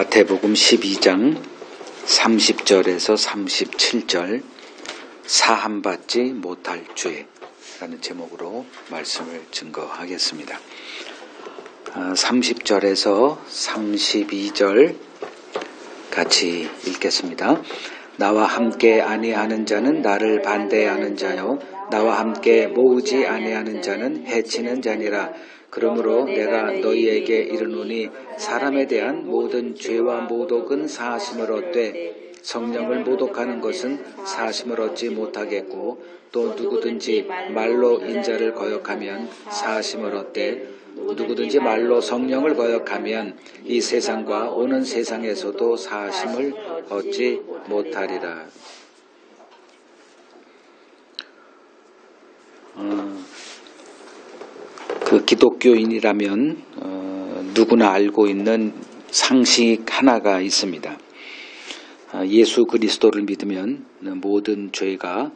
마태복음 12장 30절에서 37절 사함받지 못할 죄라는 제목으로 말씀을 증거하겠습니다. 30절에서 32절 같이 읽겠습니다. 나와 함께 아니하는 자는 나를 반대하는 자요 나와 함께 모으지 아니하는 자는 해치는 자니라. 그러므로 내가 너희에게 이르노니 사람에 대한 모든 죄와 모독은 사하심을 얻되 성령을 모독하는 것은 사하심을 얻지 못하겠고 또 누구든지 말로 인자를 거역하면 사하심을 얻되 누구든지 말로 성령을 거역하면 이 세상과 오는 세상에서도 사하심을 얻지 못하리라. 기독교인이라면 누구나 알고 있는 상식 하나가 있습니다. 예수 그리스도를 믿으면 모든 죄가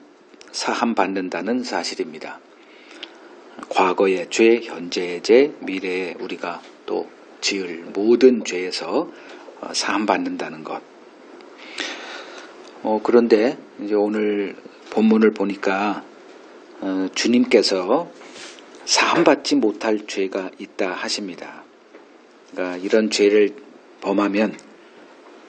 사함받는다는 사실입니다. 과거의 죄, 현재의 죄, 미래에 우리가 또 지을 모든 죄에서 사함받는다는 것. 그런데 이제 오늘 본문을 보니까 주님께서 사함받지 못할 죄가 있다 하십니다. 그러니까 이런 죄를 범하면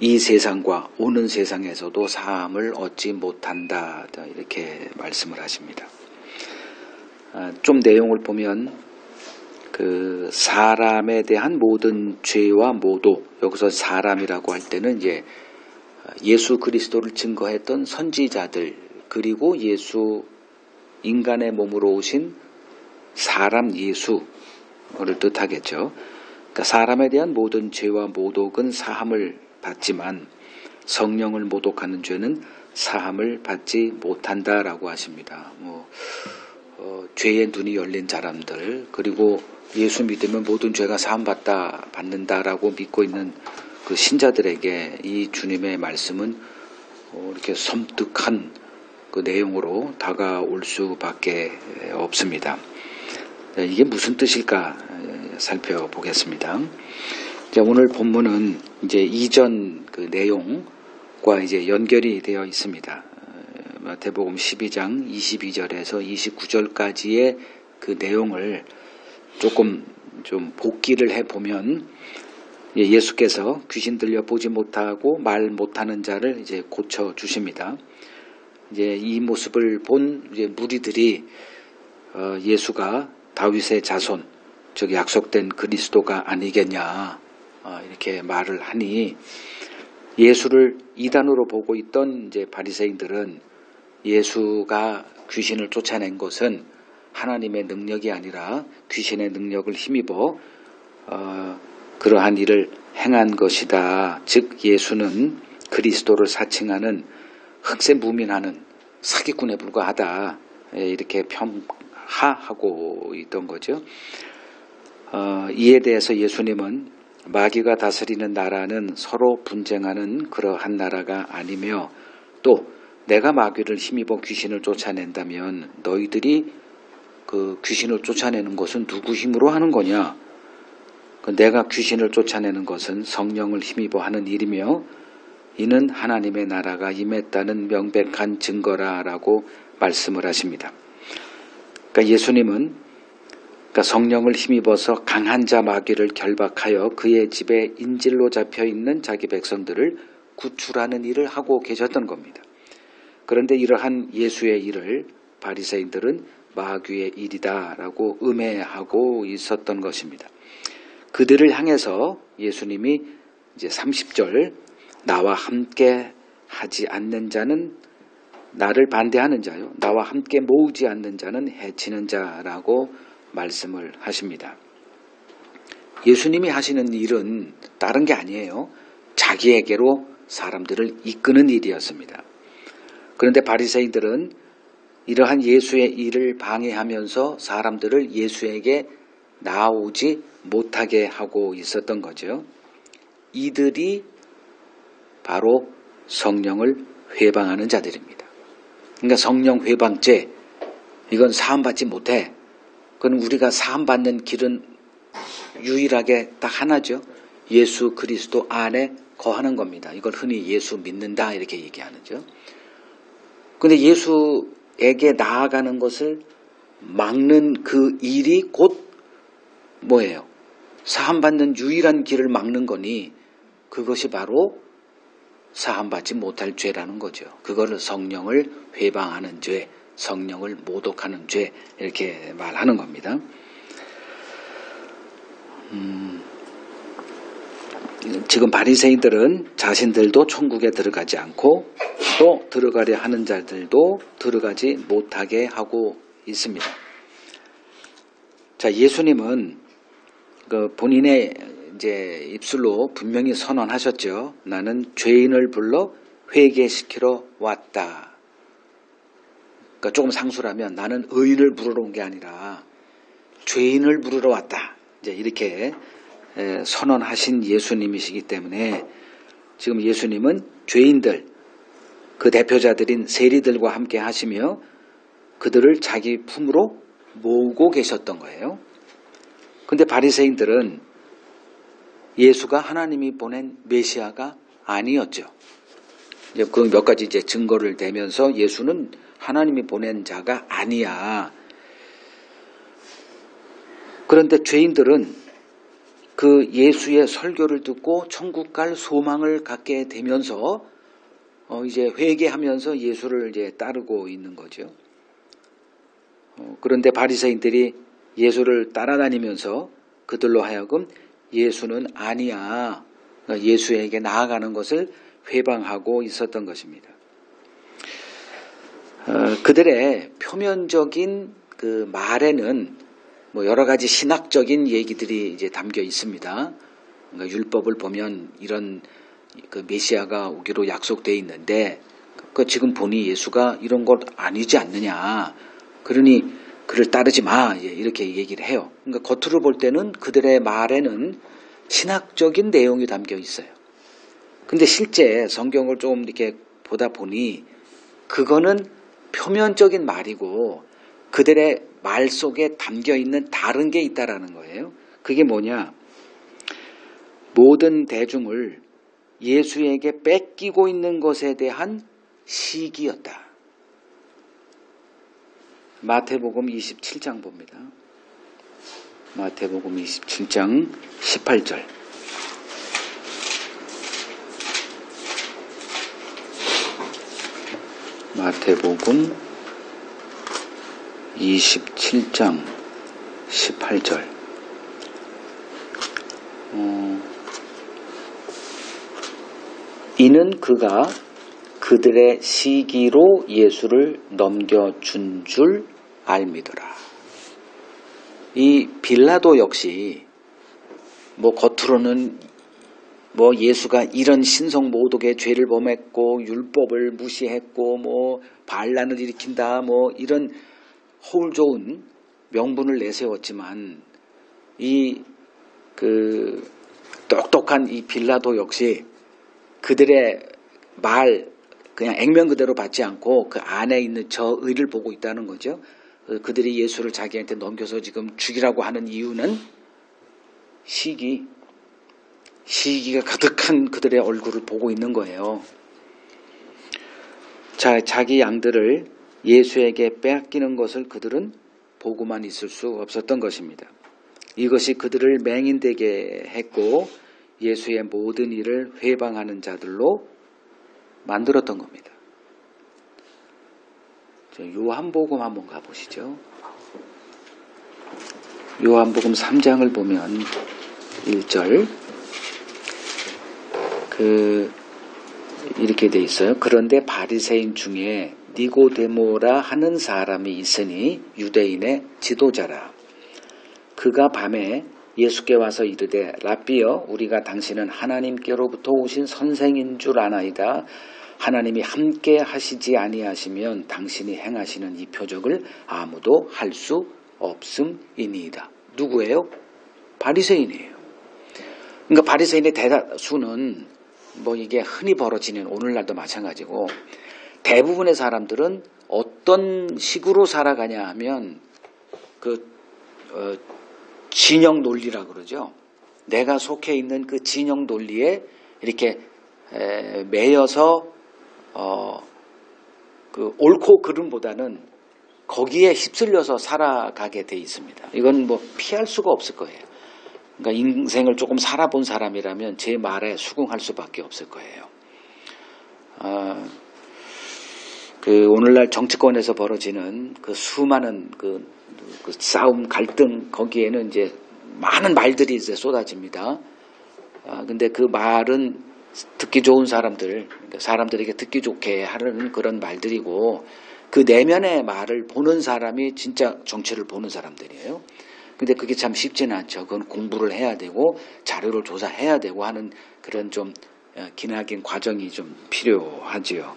이 세상과 오는 세상에서도 사함을 얻지 못한다 이렇게 말씀을 하십니다. 좀 내용을 보면 그 사람에 대한 모든 죄와 모독, 여기서 사람이라고 할 때는 이제 예수 그리스도를 증거했던 선지자들 그리고 예수 인간의 몸으로 오신 사람 예수를 뜻하겠죠. 그러니까 사람에 대한 모든 죄와 모독은 사함을 받지만 성령을 모독하는 죄는 사함을 받지 못한다라고 하십니다. 죄의 눈이 열린 사람들 그리고 예수 믿으면 모든 죄가 받는다라고 믿고 있는 그 신자들에게 이 주님의 말씀은 이렇게 섬뜩한 그 내용으로 다가올 수밖에 없습니다. 이게 무슨 뜻일까 살펴보겠습니다. 오늘 본문은 이제 이전 그 내용과 이제 연결이 되어 있습니다. 마태복음 12장 22절에서 29절까지의 그 내용을 조금 좀 복기를 해보면 예수께서 귀신 들려 보지 못하고 말 못하는 자를 이제 고쳐 주십니다. 이제 이 모습을 본 이제 무리들이 예수가 다윗의 자손, 즉 약속된 그리스도가 아니겠냐 이렇게 말을 하니 예수를 이단으로 보고 있던 이제 바리새인들은 예수가 귀신을 쫓아낸 것은 하나님의 능력이 아니라 귀신의 능력을 힘입어 그러한 일을 행한 것이다. 즉 예수는 그리스도를 사칭하는 흑색무민하는 사기꾼에 불과하다. 이렇게 하고 있던 거죠. 이에 대해서 예수님은 마귀가 다스리는 나라는 서로 분쟁하는 그러한 나라가 아니며 또 내가 마귀를 힘입어 귀신을 쫓아낸다면 너희들이 그 귀신을 쫓아내는 것은 누구 힘으로 하는 거냐? 내가 귀신을 쫓아내는 것은 성령을 힘입어 하는 일이며 이는 하나님의 나라가 임했다는 명백한 증거라라고 말씀을 하십니다. 그러니까 예수님은 성령을 힘입어서 강한 자 마귀를 결박하여 그의 집에 인질로 잡혀있는 자기 백성들을 구출하는 일을 하고 계셨던 겁니다. 그런데 이러한 예수의 일을 바리새인들은 마귀의 일이다라고 음해하고 있었던 것입니다. 그들을 향해서 예수님이 이제 30절 나와 함께 하지 않는 자는 나를 반대하는 자요 나와 함께 모으지 않는 자는 해치는 자라고 말씀을 하십니다. 예수님이 하시는 일은 다른 게 아니에요. 자기에게로 사람들을 이끄는 일이었습니다. 그런데 바리새인들은 이러한 예수의 일을 방해하면서 사람들을 예수에게 나오지 못하게 하고 있었던 거죠. 이들이 바로 성령을 회방하는 자들입니다. 그러니까 성령 회방죄 이건 사함받지 못해. 그건 우리가 사함받는 길은 유일하게 딱 하나죠. 예수 그리스도 안에 거하는 겁니다. 이걸 흔히 예수 믿는다 이렇게 얘기하는죠. 그런데 예수에게 나아가는 것을 막는 그 일이 곧 뭐예요? 사함받는 유일한 길을 막는 거니 그것이 바로 사함받지 못할 죄라는 거죠. 그거를 성령을 회방하는 죄, 성령을 모독하는 죄 이렇게 말하는 겁니다. 지금 바리새인들은 자신들도 천국에 들어가지 않고 또 들어가려 하는 자들도 들어가지 못하게 하고 있습니다. 자, 예수님은 그 본인의 이제 입술로 분명히 선언하셨죠. 나는 죄인을 불러 회개시키러 왔다. 그러니까 조금 상술하면 나는 의인을 부르러 온 게 아니라 죄인을 부르러 왔다. 이제 이렇게 선언하신 예수님이시기 때문에 지금 예수님은 죄인들, 그 대표자들인 세리들과 함께 하시며 그들을 자기 품으로 모으고 계셨던 거예요. 그런데 바리새인들은 예수가 하나님이 보낸 메시아가 아니었죠. 그 몇 가지 이제 증거를 대면서 예수는 하나님이 보낸 자가 아니야. 그런데 죄인들은 그 예수의 설교를 듣고 천국 갈 소망을 갖게 되면서 이제 회개하면서 예수를 이제 따르고 있는 거죠. 그런데 바리새인들이 예수를 따라다니면서 그들로 하여금 예수는 아니야. 예수에게 나아가는 것을 회방하고 있었던 것입니다. 그들의 표면적인 그 말에는 뭐 여러 가지 신학적인 얘기들이 이제 담겨 있습니다. 그러니까 율법을 보면 이런 그 메시아가 오기로 약속되어 있는데 그 지금 보니 예수가 이런 것 아니지 않느냐. 그러니 그를 따르지 마. 이렇게 얘기를 해요. 그러니까 겉으로 볼 때는 그들의 말에는 신학적인 내용이 담겨 있어요. 근데 실제 성경을 좀 이렇게 보다 보니 그거는 표면적인 말이고 그들의 말 속에 담겨 있는 다른 게 있다라는 거예요. 그게 뭐냐? 모든 대중을 예수에게 뺏기고 있는 것에 대한 시기였다. 마태복음 27장 봅니다. 마태복음 27장 18절. 마태복음 27장 18절. 이는 그가 그들의 시기로 예수를 넘겨준 줄 알미더라. 이 빌라도 역시 뭐 겉으로는 뭐 예수가 이런 신성 모독의 죄를 범했고 율법을 무시했고 뭐 반란을 일으킨다 뭐 이런 허울 좋은 명분을 내세웠지만 이 그 똑똑한 이 빌라도 역시 그들의 말 그냥 액면 그대로 받지 않고 그 안에 있는 저 의를 보고 있다는 거죠. 그들이 예수를 자기한테 넘겨서 지금 죽이라고 하는 이유는 시기가 가득한 그들의 얼굴을 보고 있는 거예요. 자, 자기 양들을 예수에게 빼앗기는 것을 그들은 보고만 있을 수 없었던 것입니다. 이것이 그들을 맹인되게 했고 예수의 모든 일을 회방하는 자들로 만들었던 겁니다. 요한복음 한번 가보시죠. 요한복음 3장을 보면 1절 이렇게 돼 있어요. 그런데 바리새인 중에 니고데모라 하는 사람이 있으니 유대인의 지도자라. 그가 밤에 예수께 와서 이르되 라삐여 우리가 당신은 하나님께로부터 오신 선생인 줄 아나이다. 하나님이 함께 하시지 아니하시면 당신이 행하시는 이 표적을 아무도 할 수 없음이니이다. 누구예요? 바리새인이에요. 그러니까 바리새인의 대다수는 뭐 이게 흔히 벌어지는 오늘날도 마찬가지고 대부분의 사람들은 어떤 식으로 살아가냐 하면 진영 논리라 그러죠. 내가 속해 있는 그 진영 논리에 이렇게 매여서 그 옳고 그름보다는 거기에 휩쓸려서 살아가게 돼 있습니다. 이건 뭐 피할 수가 없을 거예요. 그러니까 인생을 조금 살아본 사람이라면 제 말에 수긍할 수밖에 없을 거예요. 그 오늘날 정치권에서 벌어지는 그 수많은 그 싸움, 갈등, 거기에는 이제 많은 말들이 이제 쏟아집니다. 근데 그 말은 듣기 좋은 그러니까 사람들에게 듣기 좋게 하는 그런 말들이고, 그 내면의 말을 보는 사람이 진짜 정치를 보는 사람들이에요. 근데 그게 참 쉽지는 않죠. 그건 공부를 해야 되고 자료를 조사해야 되고 하는 그런 좀 기나긴 과정이 좀 필요하지요.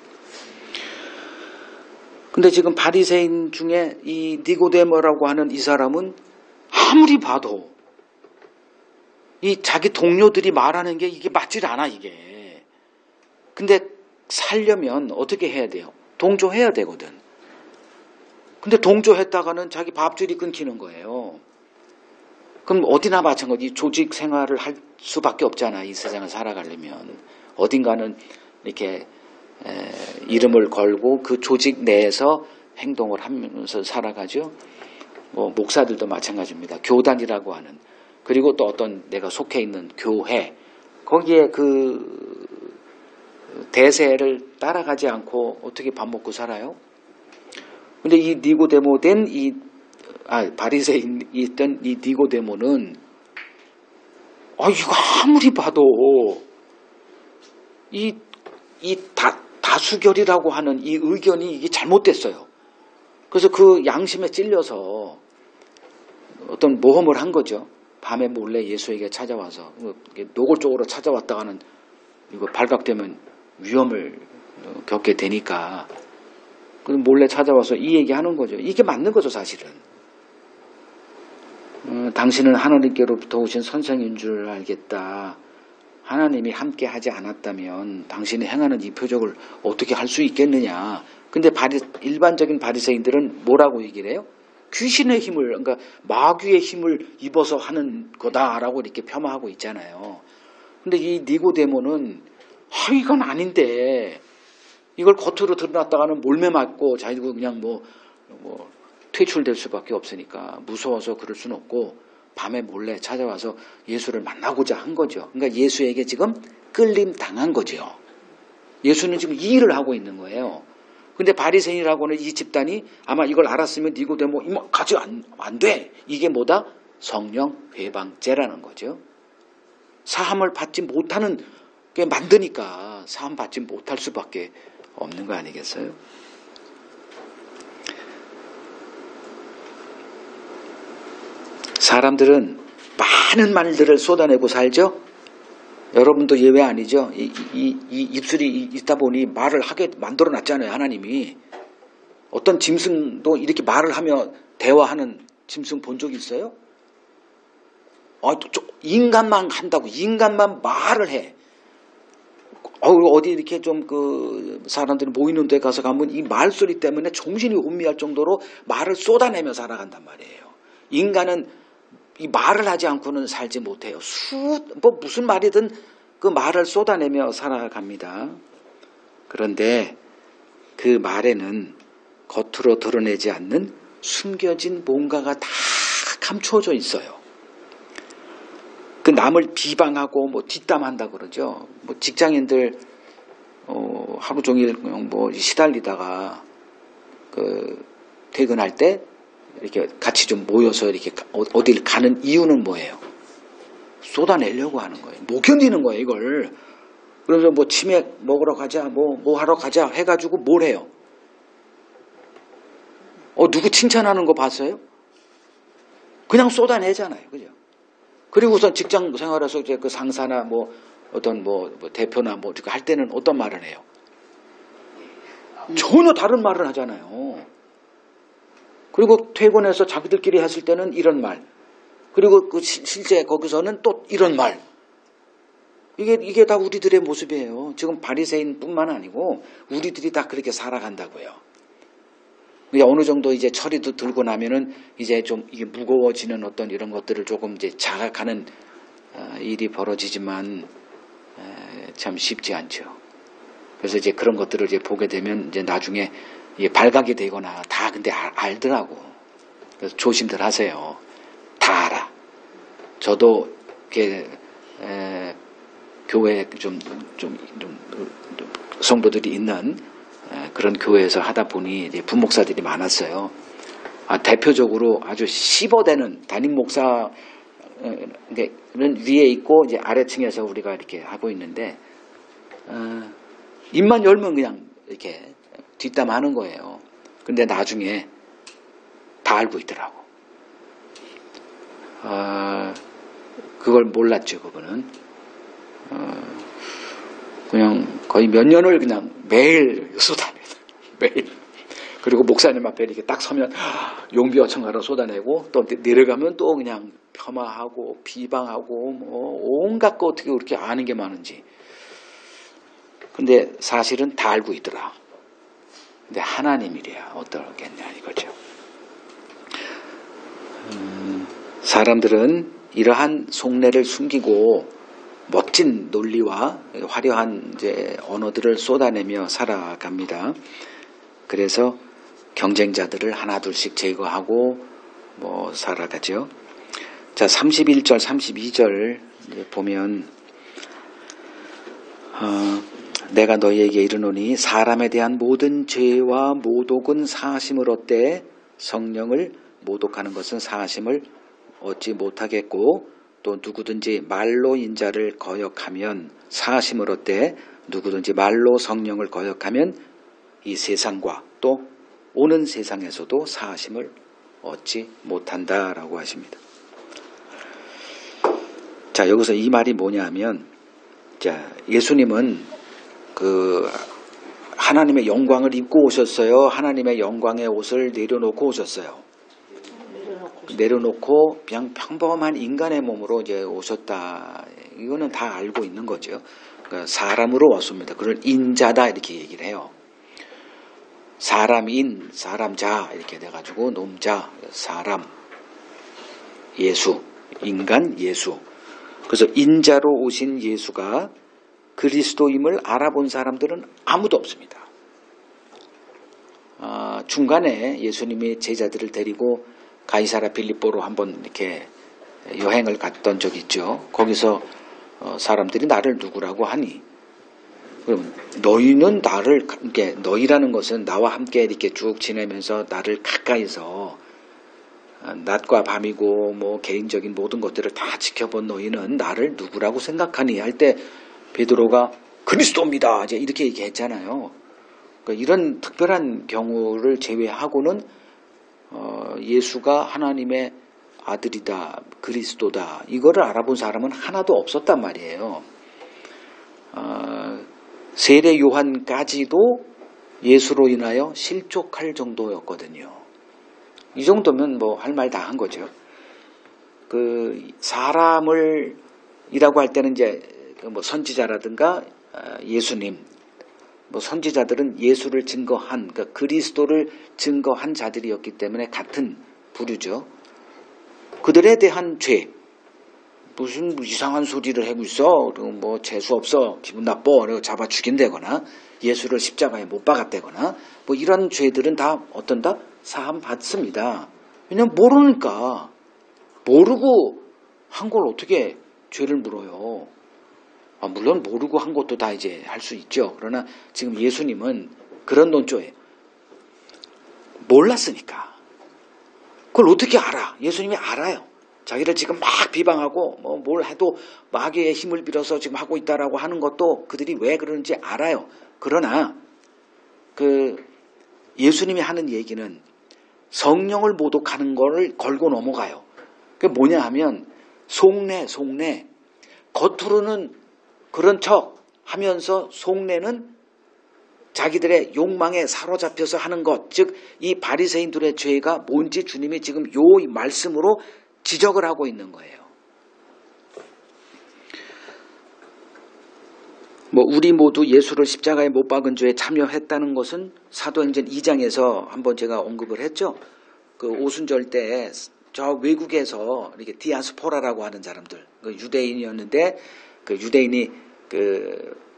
근데 지금 바리새인 중에 이 니고데모라고 하는 이 사람은 아무리 봐도 이 자기 동료들이 말하는 게 이게 맞질 않아, 이게. 근데 살려면 어떻게 해야 돼요? 동조해야 되거든. 근데 동조했다가는 자기 밥줄이 끊기는 거예요. 그럼 어디나 마찬가지 조직 생활을 할 수밖에 없잖아, 이 세상을 살아가려면. 어딘가는 이렇게 이름을 걸고 그 조직 내에서 행동을 하면서 살아가죠. 뭐 목사들도 마찬가지입니다. 교단이라고 하는, 그리고 또 어떤 내가 속해 있는 교회, 거기에 그 대세를 따라가지 않고 어떻게 밥 먹고 살아요? 근데 이 니고데모 된 바리새인 있던 이 니고데모는 이거 아무리 봐도 이 다수결이라고 하는 이 의견이 이게 잘못됐어요. 그래서 그 양심에 찔려서 어떤 모험을 한 거죠. 밤에 몰래 예수에게 찾아와서, 노골적으로 찾아왔다가는 이거 발각되면 위험을 겪게 되니까 몰래 찾아와서 이 얘기하는 거죠. 이게 맞는 거죠, 사실은. 당신은 하나님께로부터 오신 선생인 줄 알겠다. 하나님이 함께 하지 않았다면 당신이 행하는 이 표적을 어떻게 할 수 있겠느냐. 근데 일반적인 바리새인들은 뭐라고 얘기를 해요? 귀신의 힘을, 그러니까 마귀의 힘을 입어서 하는 거다라고 이렇게 폄하하고 있잖아요. 근데 이 니고데모는 이건 아닌데, 이걸 겉으로 드러났다가는 몰매 맞고 자기도 그냥 뭐 퇴출될 수밖에 없으니까 무서워서 그럴 수는 없고 밤에 몰래 찾아와서 예수를 만나고자 한 거죠. 그러니까 예수에게 지금 끌림 당한 거죠. 예수는 지금 이 일을 하고 있는 거예요. 근데 바리새인이라고 하는 이 집단이 아마 이걸 알았으면 니고데모 가지 안 돼. 이게 뭐다? 성령 회방죄라는 거죠. 사함을 받지 못하는 게 만드니까 사함 받지 못할 수밖에 없는 거 아니겠어요? 사람들은 많은 말들을 쏟아내고 살죠. 여러분도 예외 아니죠. 이 입술이 있다 보니 말을 하게 만들어 놨잖아요, 하나님이. 어떤 짐승도 이렇게 말을 하며 대화하는 짐승 본 적 있어요? 인간만 한다고, 인간만 말을 해. 어디 이렇게 좀 사람들이 모이는 데 가서 가면 이 말소리 때문에 정신이 혼미할 정도로 말을 쏟아내며 살아간단 말이에요. 인간은 이 말을 하지 않고는 살지 못해요. 무슨 말이든 그 말을 쏟아내며 살아갑니다. 그런데 그 말에는 겉으로 드러내지 않는 숨겨진 뭔가가 다 감춰져 있어요. 그 남을 비방하고 뒷담한다 그러죠. 직장인들 하루 종일 시달리다가 퇴근할 때 이렇게 같이 좀 모여서 이렇게 어딜 가는 이유는 뭐예요? 쏟아내려고 하는 거예요. 못 견디는 거예요, 이걸. 그래서 치맥 먹으러 가자, 뭐 하러 가자 해가지고 뭘 해요? 누구 칭찬하는 거 봤어요? 그냥 쏟아내잖아요, 그죠? 그리고 우선 직장 생활에서 이제 그 상사나 어떤 대표나 이렇게 할 때는 어떤 말을 해요? 전혀 다른 말을 하잖아요. 그리고 퇴근해서 자기들끼리 했을 때는 이런 말. 그리고 실제 거기서는 또 이런 말. 이게 다 우리들의 모습이에요. 지금 바리새인뿐만 아니고 우리들이 다 그렇게 살아간다고요. 어느 정도 이제 철이도 들고 나면은 이제 좀 이게 무거워지는 어떤 이런 것들을 조금 이제 자각하는 일이 벌어지지만 참 쉽지 않죠. 그래서 이제 그런 것들을 이제 보게 되면 이제 나중에 발각이 되거나 다 근데 알더라고. 그래서 조심들 하세요. 다 알아. 저도 이렇게 교회 좀 성도들이 있는 그런 교회에서 하다 보니 이제 부목사들이 많았어요. 대표적으로 아주 15대는 담임 목사는 위에 있고 이제 아래층에서 우리가 이렇게 하고 있는데 입만 열면 그냥 이렇게 뒷담하는 거예요. 근데 나중에 다 알고 있더라고. 그걸 몰랐죠, 그거는. 그냥 거의 몇 년을 그냥 매일 쏟아내요. 매일. 그리고 목사님 앞에 이렇게 딱 서면 용비어천가로 쏟아내고 또 내려가면 또 그냥 폄하하고 비방하고 뭐 온갖 거 어떻게 그렇게 아는 게 많은지. 근데 사실은 다 알고 있더라. 근데 하나님이래야 어떠겠냐 이거죠. 사람들은 이러한 속내를 숨기고 멋진 논리와 화려한 이제 언어들을 쏟아내며 살아갑니다. 그래서 경쟁자들을 하나둘씩 제거하고 뭐 살아가죠. 자, 31절, 32절 보면 내가 너희에게 이르노니 사람에 대한 모든 죄와 모독은 사하심을 얻되 성령을 모독하는 것은 사하심을 얻지 못하겠고 또 누구든지 말로 인자를 거역하면 사하심을 얻되 누구든지 말로 성령을 거역하면 이 세상과 또 오는 세상에서도 사하심을 얻지 못한다라고 하십니다. 자, 여기서 이 말이 뭐냐면 자, 예수님은 그 하나님의 영광을 입고 오셨어요. 하나님의 영광의 옷을 내려놓고 오셨어요. 내려놓고 그냥 평범한 인간의 몸으로 이제 오셨다. 이거는 다 알고 있는 거죠. 그러니까 사람으로 왔습니다. 그걸 인자다 이렇게 얘기를 해요. 사람인, 사람자 이렇게 돼가지고 놈자, 사람, 예수, 인간 예수. 그래서 인자로 오신 예수가 그리스도임을 알아본 사람들은 아무도 없습니다. 중간에 예수님이 제자들을 데리고 가이사라 필립보로 한번 이렇게 여행을 갔던 적이 있죠. 거기서 사람들이 나를 누구라고 하니, 그럼 너희는 나를, 이렇게 너희라는 것은 나와 함께 이렇게 쭉 지내면서 나를 가까이서 낮과 밤이고 뭐 개인적인 모든 것들을 다 지켜본 너희는 나를 누구라고 생각하니 할 때 베드로가 그리스도입니다. 이제 이렇게 얘기했잖아요. 그러니까 이런 특별한 경우를 제외하고는 예수가 하나님의 아들이다, 그리스도다 이거를 알아본 사람은 하나도 없었단 말이에요. 세례 요한까지도 예수로 인하여 실족할 정도였거든요. 이 정도면 뭐 할 말 다 한 거죠. 그 사람을 이라고 할 때는 이제 뭐 선지자라든가 예수님, 뭐 선지자들은 예수를 증거한, 그러니까 그리스도를 증거한 자들이었기 때문에 같은 부류죠. 그들에 대한 죄, 무슨 이상한 소리를 하고 있어, 그리고 뭐 재수 없어, 기분 나빠, 그리고 잡아 죽인다거나 예수를 십자가에 못 박았다거나 뭐 이런 죄들은 다 어떤다? 사함 받습니다. 왜냐면 모르니까. 모르고 한 걸 어떻게 죄를 물어요. 물론 모르고 한 것도 다 이제 할 수 있죠. 그러나 지금 예수님은 그런 논조예요. 몰랐으니까. 그걸 어떻게 알아? 예수님이 알아요. 자기를 지금 막 비방하고 뭐 뭘 해도 마귀의 힘을 빌어서 지금 하고 있다라고 하는 것도 그들이 왜 그러는지 알아요. 그러나 그 예수님이 하는 얘기는 성령을 모독하는 거를 걸고 넘어가요. 그게 뭐냐 하면 속내 겉으로는 그런 척 하면서 속내는 자기들의 욕망에 사로잡혀서 하는 것, 즉 이 바리새인들의 죄가 뭔지 주님이 지금 요 말씀으로 지적을 하고 있는 거예요. 뭐 우리 모두 예수를 십자가에 못 박은 죄에 참여했다는 것은 사도행전 2장에서 한번 제가 언급을 했죠. 그 오순절 때 저 외국에서 이렇게 디아스포라라고 하는 사람들, 그 유대인이었는데 그 유대인이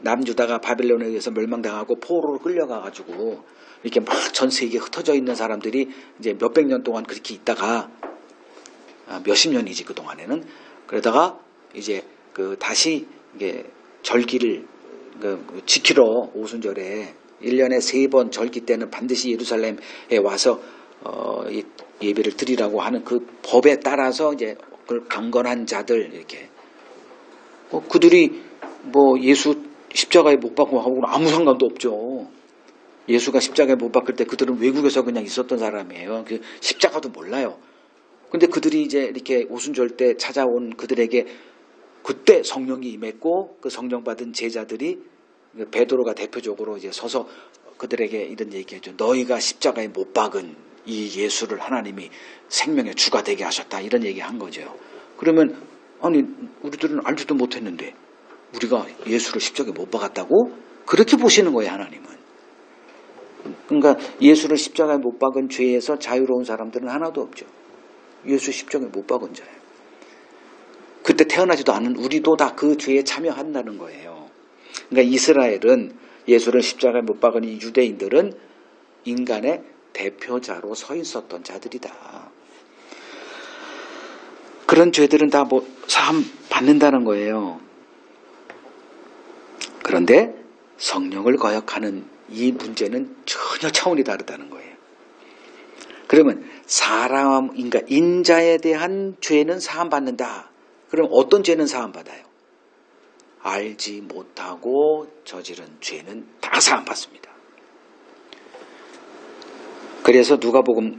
남유다가 바빌론에 의해서 멸망당하고 포로로 끌려가가지고 이렇게 막 전 세계에 흩어져 있는 사람들이 이제 몇백 년 동안 그렇게 있다가 몇십 년이지 그 동안에는 그러다가 이제 다시 이게 절기를 지키러 오순절에 1년에 3번 절기 때는 반드시 예루살렘에 와서 예배를 드리라고 하는 그 법에 따라서 이제 그걸 강건한 자들 이렇게 그들이 뭐 예수 십자가에 못 박고 하고는 아무 상관도 없죠. 예수가 십자가에 못 박힐 때 그들은 외국에서 그냥 있었던 사람이에요. 그 십자가도 몰라요. 근데 그들이 이제 이렇게 오순절 때 찾아온 그들에게 그때 성령이 임했고 그 성령 받은 제자들이 베드로가 대표적으로 이제 서서 그들에게 이런 얘기해줘. 너희가 십자가에 못 박은 이 예수를 하나님이 생명의 주가 되게 하셨다. 이런 얘기 한 거죠. 그러면 아니 우리들은 알지도 못했는데 우리가 예수를 십자가에 못 박았다고? 그렇게 보시는 거예요. 하나님은. 그러니까 예수를 십자가에 못 박은 죄에서 자유로운 사람들은 하나도 없죠. 예수 십자가에 못 박은 자예요. 그때 태어나지도 않은 우리도 다 그 죄에 참여한다는 거예요. 그러니까 이스라엘은 예수를 십자가에 못 박은 이 유대인들은 인간의 대표자로 서 있었던 자들이다. 그런 죄들은 다 뭐 사함 받는다는 거예요. 그런데 성령을 거역하는 이 문제는 전혀 차원이 다르다는 거예요. 그러면 그러니까 인자에 대한 죄는 사함받는다. 그럼 어떤 죄는 사함받아요? 알지 못하고 저지른 죄는 다 사함받습니다. 그래서 누가복음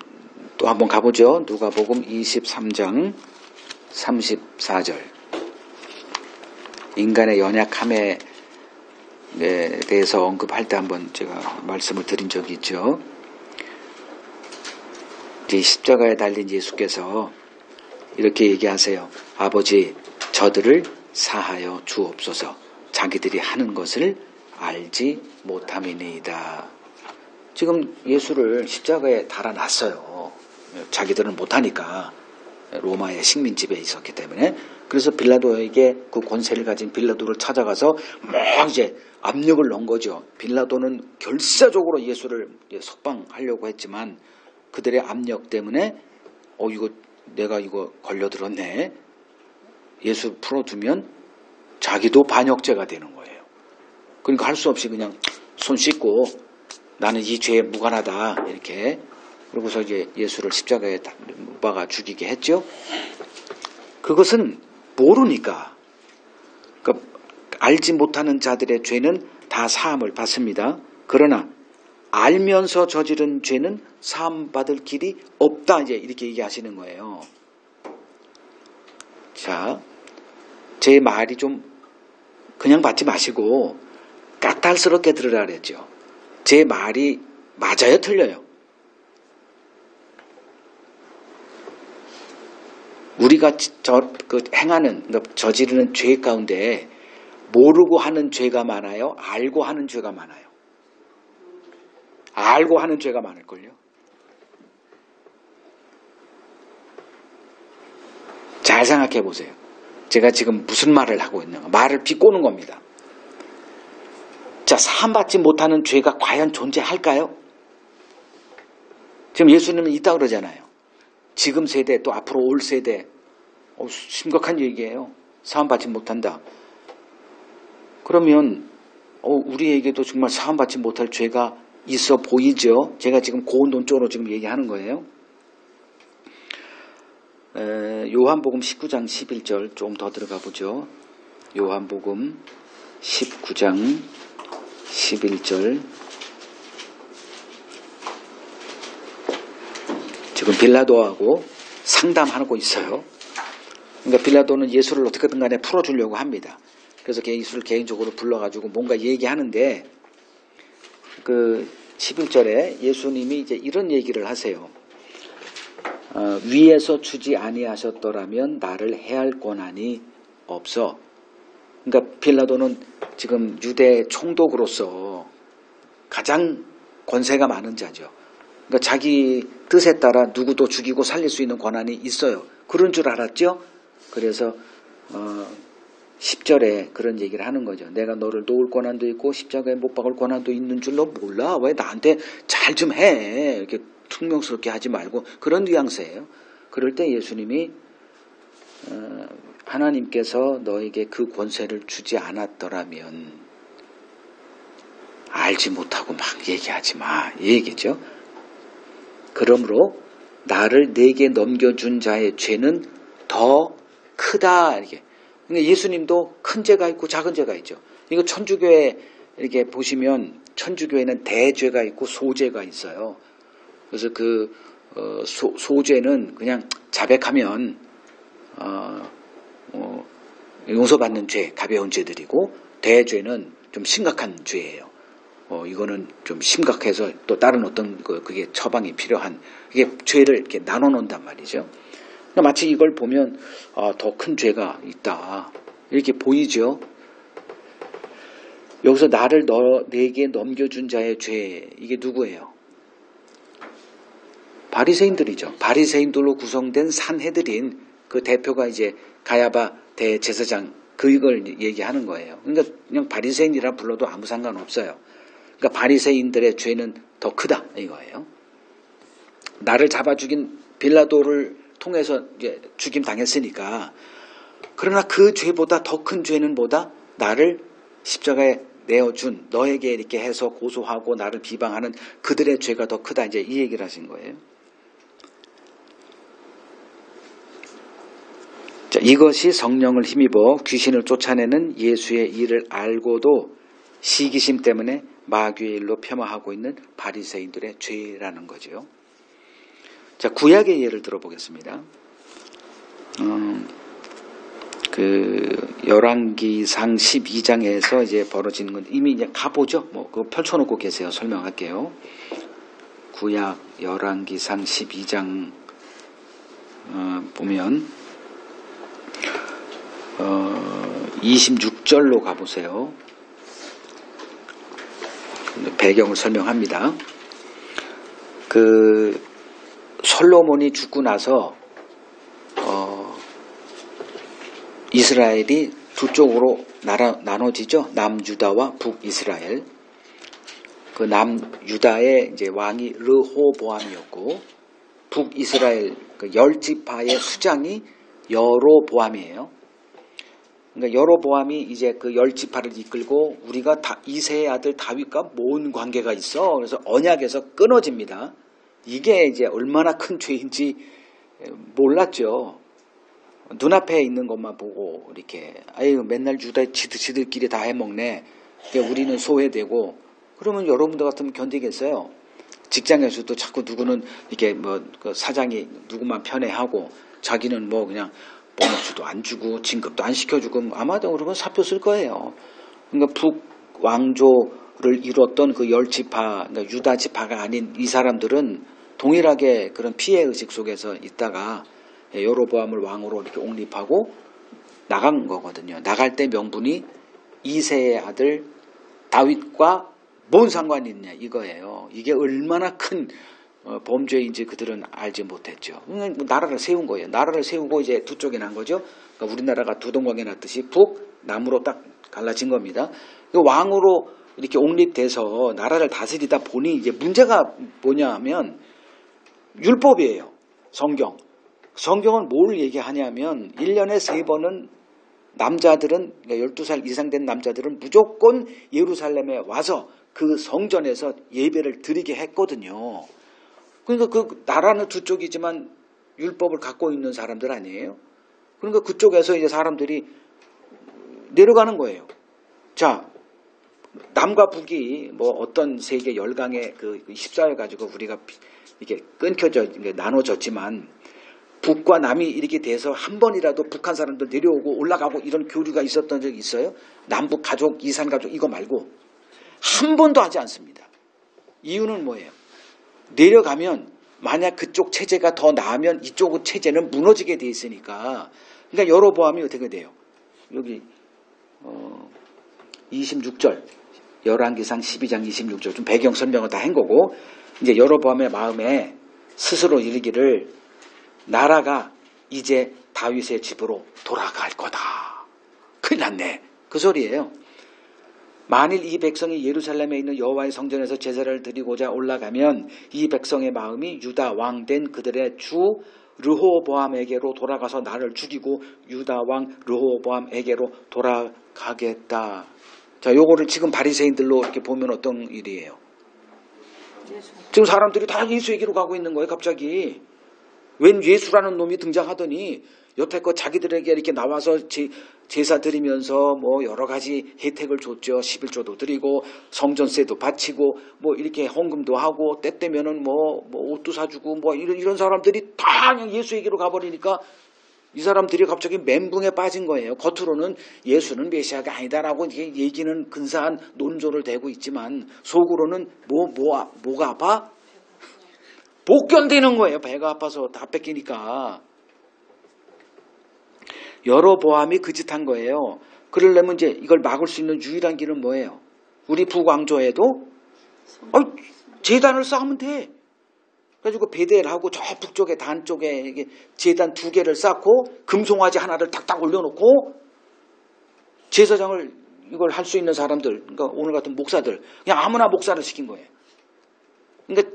또 한번 가보죠. 누가복음 23장 34절. 인간의 연약함에 대해서 언급할 때 한번 제가 말씀을 드린 적이 있죠. 이 십자가에 달린 예수께서 이렇게 얘기하세요. 아버지, 저들을 사하여 주옵소서. 자기들이 하는 것을 알지 못함이니이다. 지금 예수를 십자가에 달아놨어요. 자기들은 못하니까. 로마의 식민지배에 있었기 때문에. 그래서 빌라도에게 그 권세를 가진 빌라도를 찾아가서 막 이제 압력을 넣은 거죠. 빌라도는 결사적으로 예수를 석방하려고 했지만 그들의 압력 때문에 내가 이거 걸려들었네. 예수 풀어두면 자기도 반역죄가 되는 거예요. 그러니까 할 수 없이 그냥 손 씻고 나는 이 죄에 무관하다 이렇게 그러고서 이제 예수를 십자가에 못 박아 죽이게 했죠. 그것은 모르니까 그러니까 알지 못하는 자들의 죄는 다 사함을 받습니다. 그러나 알면서 저지른 죄는 사함받을 길이 없다. 이제 이렇게 얘기하시는 거예요. 자, 제 말이 좀 그냥 받지 마시고 까탈스럽게 들으라 그랬죠. 제 말이 맞아요, 틀려요? 우리가 행하는, 저지르는 죄 가운데 모르고 하는 죄가 많아요? 알고 하는 죄가 많아요? 알고 하는 죄가 많을걸요? 잘 생각해 보세요. 제가 지금 무슨 말을 하고 있는가? 말을 비꼬는 겁니다. 자, 사함받지 못하는 죄가 과연 존재할까요? 지금 예수님은 있다고 그러잖아요. 지금 세대 또 앞으로 올 세대 심각한 얘기예요. 사함받지 못한다. 그러면 우리에게도 정말 사함받지 못할 죄가 있어 보이죠. 제가 지금 고논조로 지금 얘기하는 거예요. 요한복음 19장 11절 좀 더 들어가 보죠. 요한복음 19장 11절. 지금 빌라도하고 상담하고 있어요. 그러니까 빌라도는 예수를 어떻게든 간에 풀어주려고 합니다. 그래서 예수를 개인적으로 불러가지고 뭔가 얘기하는데 그 11절에 예수님이 이제 이런 얘기를 하세요. 위에서 주지 아니하셨더라면 나를 해할 권한이 없어. 그러니까 빌라도는 지금 유대 총독으로서 가장 권세가 많은 자죠. 그러니까 자기 뜻에 따라 누구도 죽이고 살릴 수 있는 권한이 있어요. 그런 줄 알았죠. 그래서 10절에 그런 얘기를 하는 거죠. 내가 너를 놓을 권한도 있고 십자가에 못 박을 권한도 있는 줄 너 몰라? 왜 나한테 잘 좀 해? 이렇게 퉁명스럽게 하지 말고 그런 뉘앙스예요. 그럴 때 예수님이 하나님께서 너에게 그 권세를 주지 않았더라면 알지 못하고 막 얘기하지 마. 이 얘기죠. 그러므로 나를 내게 넘겨준 자의 죄는 더 크다. 이렇게. 그러니까 예수님도 큰 죄가 있고 작은 죄가 있죠. 이거 천주교에 이렇게 보시면 천주교에는 대죄가 있고 소죄가 있어요. 그래서 그 소죄는 그냥 자백하면 용서받는 죄, 가벼운 죄들이고 대죄는 좀 심각한 죄예요. 이거는 좀 심각해서 또 다른 어떤 그게 처방이 필요한 이게 죄를 이렇게 나눠 놓는단 말이죠. 그러니까 마치 이걸 보면 더 큰 죄가 있다 이렇게 보이죠. 여기서 나를 내게 넘겨준 자의 죄 이게 누구예요? 바리새인들이죠. 바리새인들로 구성된 산헤드린 그 대표가 이제 가야바 대제사장 그걸 얘기하는 거예요. 그러니까 그냥 바리새인이라 불러도 아무 상관없어요. 그러니까 바리새인들의 죄는 더 크다 이거예요. 나를 잡아 죽인 빌라도를 통해서 이제 죽임 당했으니까 그러나 그 죄보다 더 큰 죄는 뭐다? 나를 십자가에 내어준 너에게 이렇게 해서 고소하고 나를 비방하는 그들의 죄가 더 크다 이제 이 얘기를 하신 거예요. 자, 이것이 성령을 힘입어 귀신을 쫓아내는 예수의 일을 알고도 시기심 때문에 마귀의 일로 폄하하고 있는 바리새인들의 죄라는 거죠. 자, 구약의 예를 들어보겠습니다. 열왕기상 12장에서 이제 벌어지는 건 이미 이제 가보죠. 그거 펼쳐놓고 계세요. 설명할게요. 구약 열왕기상 12장 보면 26절로 가보세요. 배경을 설명합니다. 솔로몬이 죽고 나서 이스라엘이 두 쪽으로 나눠지죠. 남유다와 북이스라엘. 그 남유다의 이제 왕이 르호보암이었고 북이스라엘 그 10지파의 수장이 여로보암이에요. 그러니까 여로보암이 이제 그 10지파를 이끌고 우리가 이새의 아들 다윗과 뭔 관계가 있어. 그래서 언약에서 끊어집니다. 이게 이제 얼마나 큰 죄인지 몰랐죠. 눈앞에 있는 것만 보고 이렇게 아유 맨날 유다 지들끼리 다 해먹네. 그러니까 우리는 소외되고 그러면 여러분들 같으면 견디겠어요. 직장에서도 자꾸 누구는 이렇게 그 사장이 누구만 편애하고 자기는 그냥 보너스도 안 주고 진급도 안 시켜주고 아마도 그러면 사표 쓸 거예요. 그러니까 북왕조를 이뤘던 그 10지파, 그러니까 유다 지파가 아닌 이 사람들은 동일하게 그런 피해의식 속에서 있다가 여로보암을 왕으로 이렇게 옹립하고 나간 거거든요. 나갈 때 명분이 이새의 아들 다윗과 뭔 상관이 있냐 이거예요. 이게 얼마나 큰 범죄인지 그들은 알지 못했죠. 나라를 세운 거예요. 나라를 세우고 이제 두 쪽에 난 거죠. 그러니까 우리나라가 두 동강에 났듯이 북, 남으로 딱 갈라진 겁니다. 왕으로 이렇게 옹립돼서 나라를 다스리다 보니 이제 문제가 뭐냐면 율법이에요. 성경은 뭘 얘기하냐면 1년에 3번은 남자들은 그러니까 12살 이상 된 남자들은 무조건 예루살렘에 와서 그 성전에서 예배를 드리게 했거든요. 그러니까 그 나라는 두 쪽이지만 율법을 갖고 있는 사람들 아니에요? 그러니까 그쪽에서 이제 사람들이 내려가는 거예요. 자, 남과 북이 어떤 세계 열강에 휩싸여 가지고 우리가 이렇게 끊겨져 나눠졌지만 북과 남이 이렇게 돼서 한 번이라도 북한 사람들 내려오고 올라가고 이런 교류가 있었던 적이 있어요? 남북 가족, 이산 가족 이거 말고 한 번도 하지 않습니다. 이유는 뭐예요? 내려가면 만약 그쪽 체제가 더 나으면 이쪽 체제는 무너지게 돼 있으니까. 그러니까 여로보암이 어떻게 돼요? 여기 26절 열왕기상 12장 26절 좀 배경 설명을 다 한 거고 이제 여로보암의 마음에 스스로 이르기를 나라가 이제 다윗의 집으로 돌아갈 거다. 큰일 났네. 그 소리예요. 만일 이 백성이 예루살렘에 있는 여호와의 성전에서 제사를 드리고자 올라가면 이 백성의 마음이 유다 왕 된 그들의 주 르호보암에게로 돌아가서 나를 죽이고 유다 왕 르호보암에게로 돌아가겠다. 자, 요거를 지금 바리새인들로 이렇게 보면 어떤 일이에요? 지금 사람들이 다 예수에게로 가고 있는 거예요. 갑자기 웬 예수라는 놈이 등장하더니 여태껏 자기들에게 이렇게 나와서 제사 드리면서 뭐 여러 가지 혜택을 줬죠. 11조도 드리고 성전세도 바치고 뭐 이렇게 헌금도 하고 때 되면은 뭐 옷도 사주고 뭐 이런 사람들이 다 그냥 예수에게로 가버리니까 이 사람들이 갑자기 멘붕에 빠진 거예요. 겉으로는 예수는 메시아가 아니다라고 얘기는 근사한 논조를 대고 있지만 속으로는 뭐가 아파? 복견되는 거예요. 배가 아파서 다 뺏기니까. 여로보암이 그 짓 한 거예요. 그러려면 이제 이걸 막을 수 있는 유일한 길은 뭐예요? 우리 북왕조에도 제단을 쌓으면 돼. 그래가지고 베델 하고 저 북쪽에 단 쪽에 제단 2개를 쌓고 금송아지 하나를 탁탁 올려놓고 제사장을 이걸 할 수 있는 사람들, 그러니까 오늘 같은 목사들, 그냥 아무나 목사를 시킨 거예요. 그러니까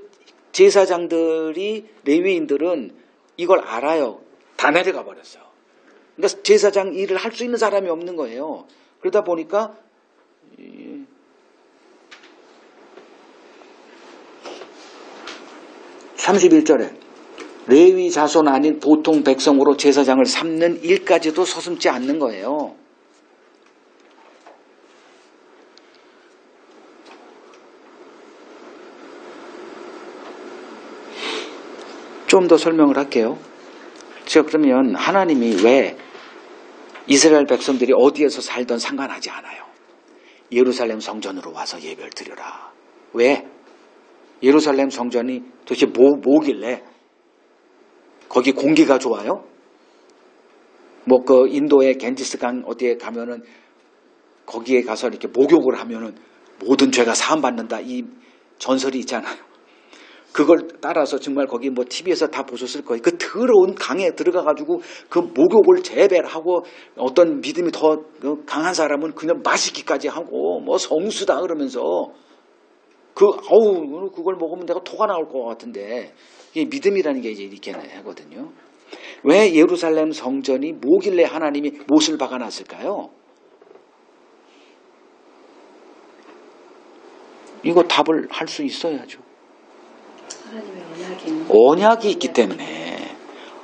제사장들이 레위인들은 이걸 알아요. 다 내려가 버렸어요. 그러니까 제사장 일을 할 수 있는 사람이 없는 거예요. 그러다 보니까 31절에 레위 자손 아닌 보통 백성으로 제사장을 삼는 일까지도 서슴지 않는 거예요. 좀 더 설명을 할게요. 제가 그러면 하나님이 왜 이스라엘 백성들이 어디에서 살던 상관하지 않아요. 예루살렘 성전으로 와서 예배를 드려라. 왜? 예루살렘 성전이 도대체 뭐길래? 거기 공기가 좋아요? 뭐 그 인도의 겐지스강 어디에 가면은 거기에 가서 이렇게 목욕을 하면은 모든 죄가 사함받는다. 이 전설이 있잖아요. 그걸 따라서 정말 거기 뭐 TV에서 다 보셨을 거예요. 그 더러운 강에 들어가가지고 그 목욕을 재배를 하고 어떤 믿음이 더 강한 사람은 그냥 마시기까지 하고 뭐 성수다 그러면서 그걸 먹으면 내가 토가 나올 것 같은데 이게 믿음이라는 게 이제 이렇게 하거든요. 왜 예루살렘 성전이 뭐길래 하나님이 못을 박아놨을까요? 이거 답을 할 수 있어야죠. 언약이 있기 때문에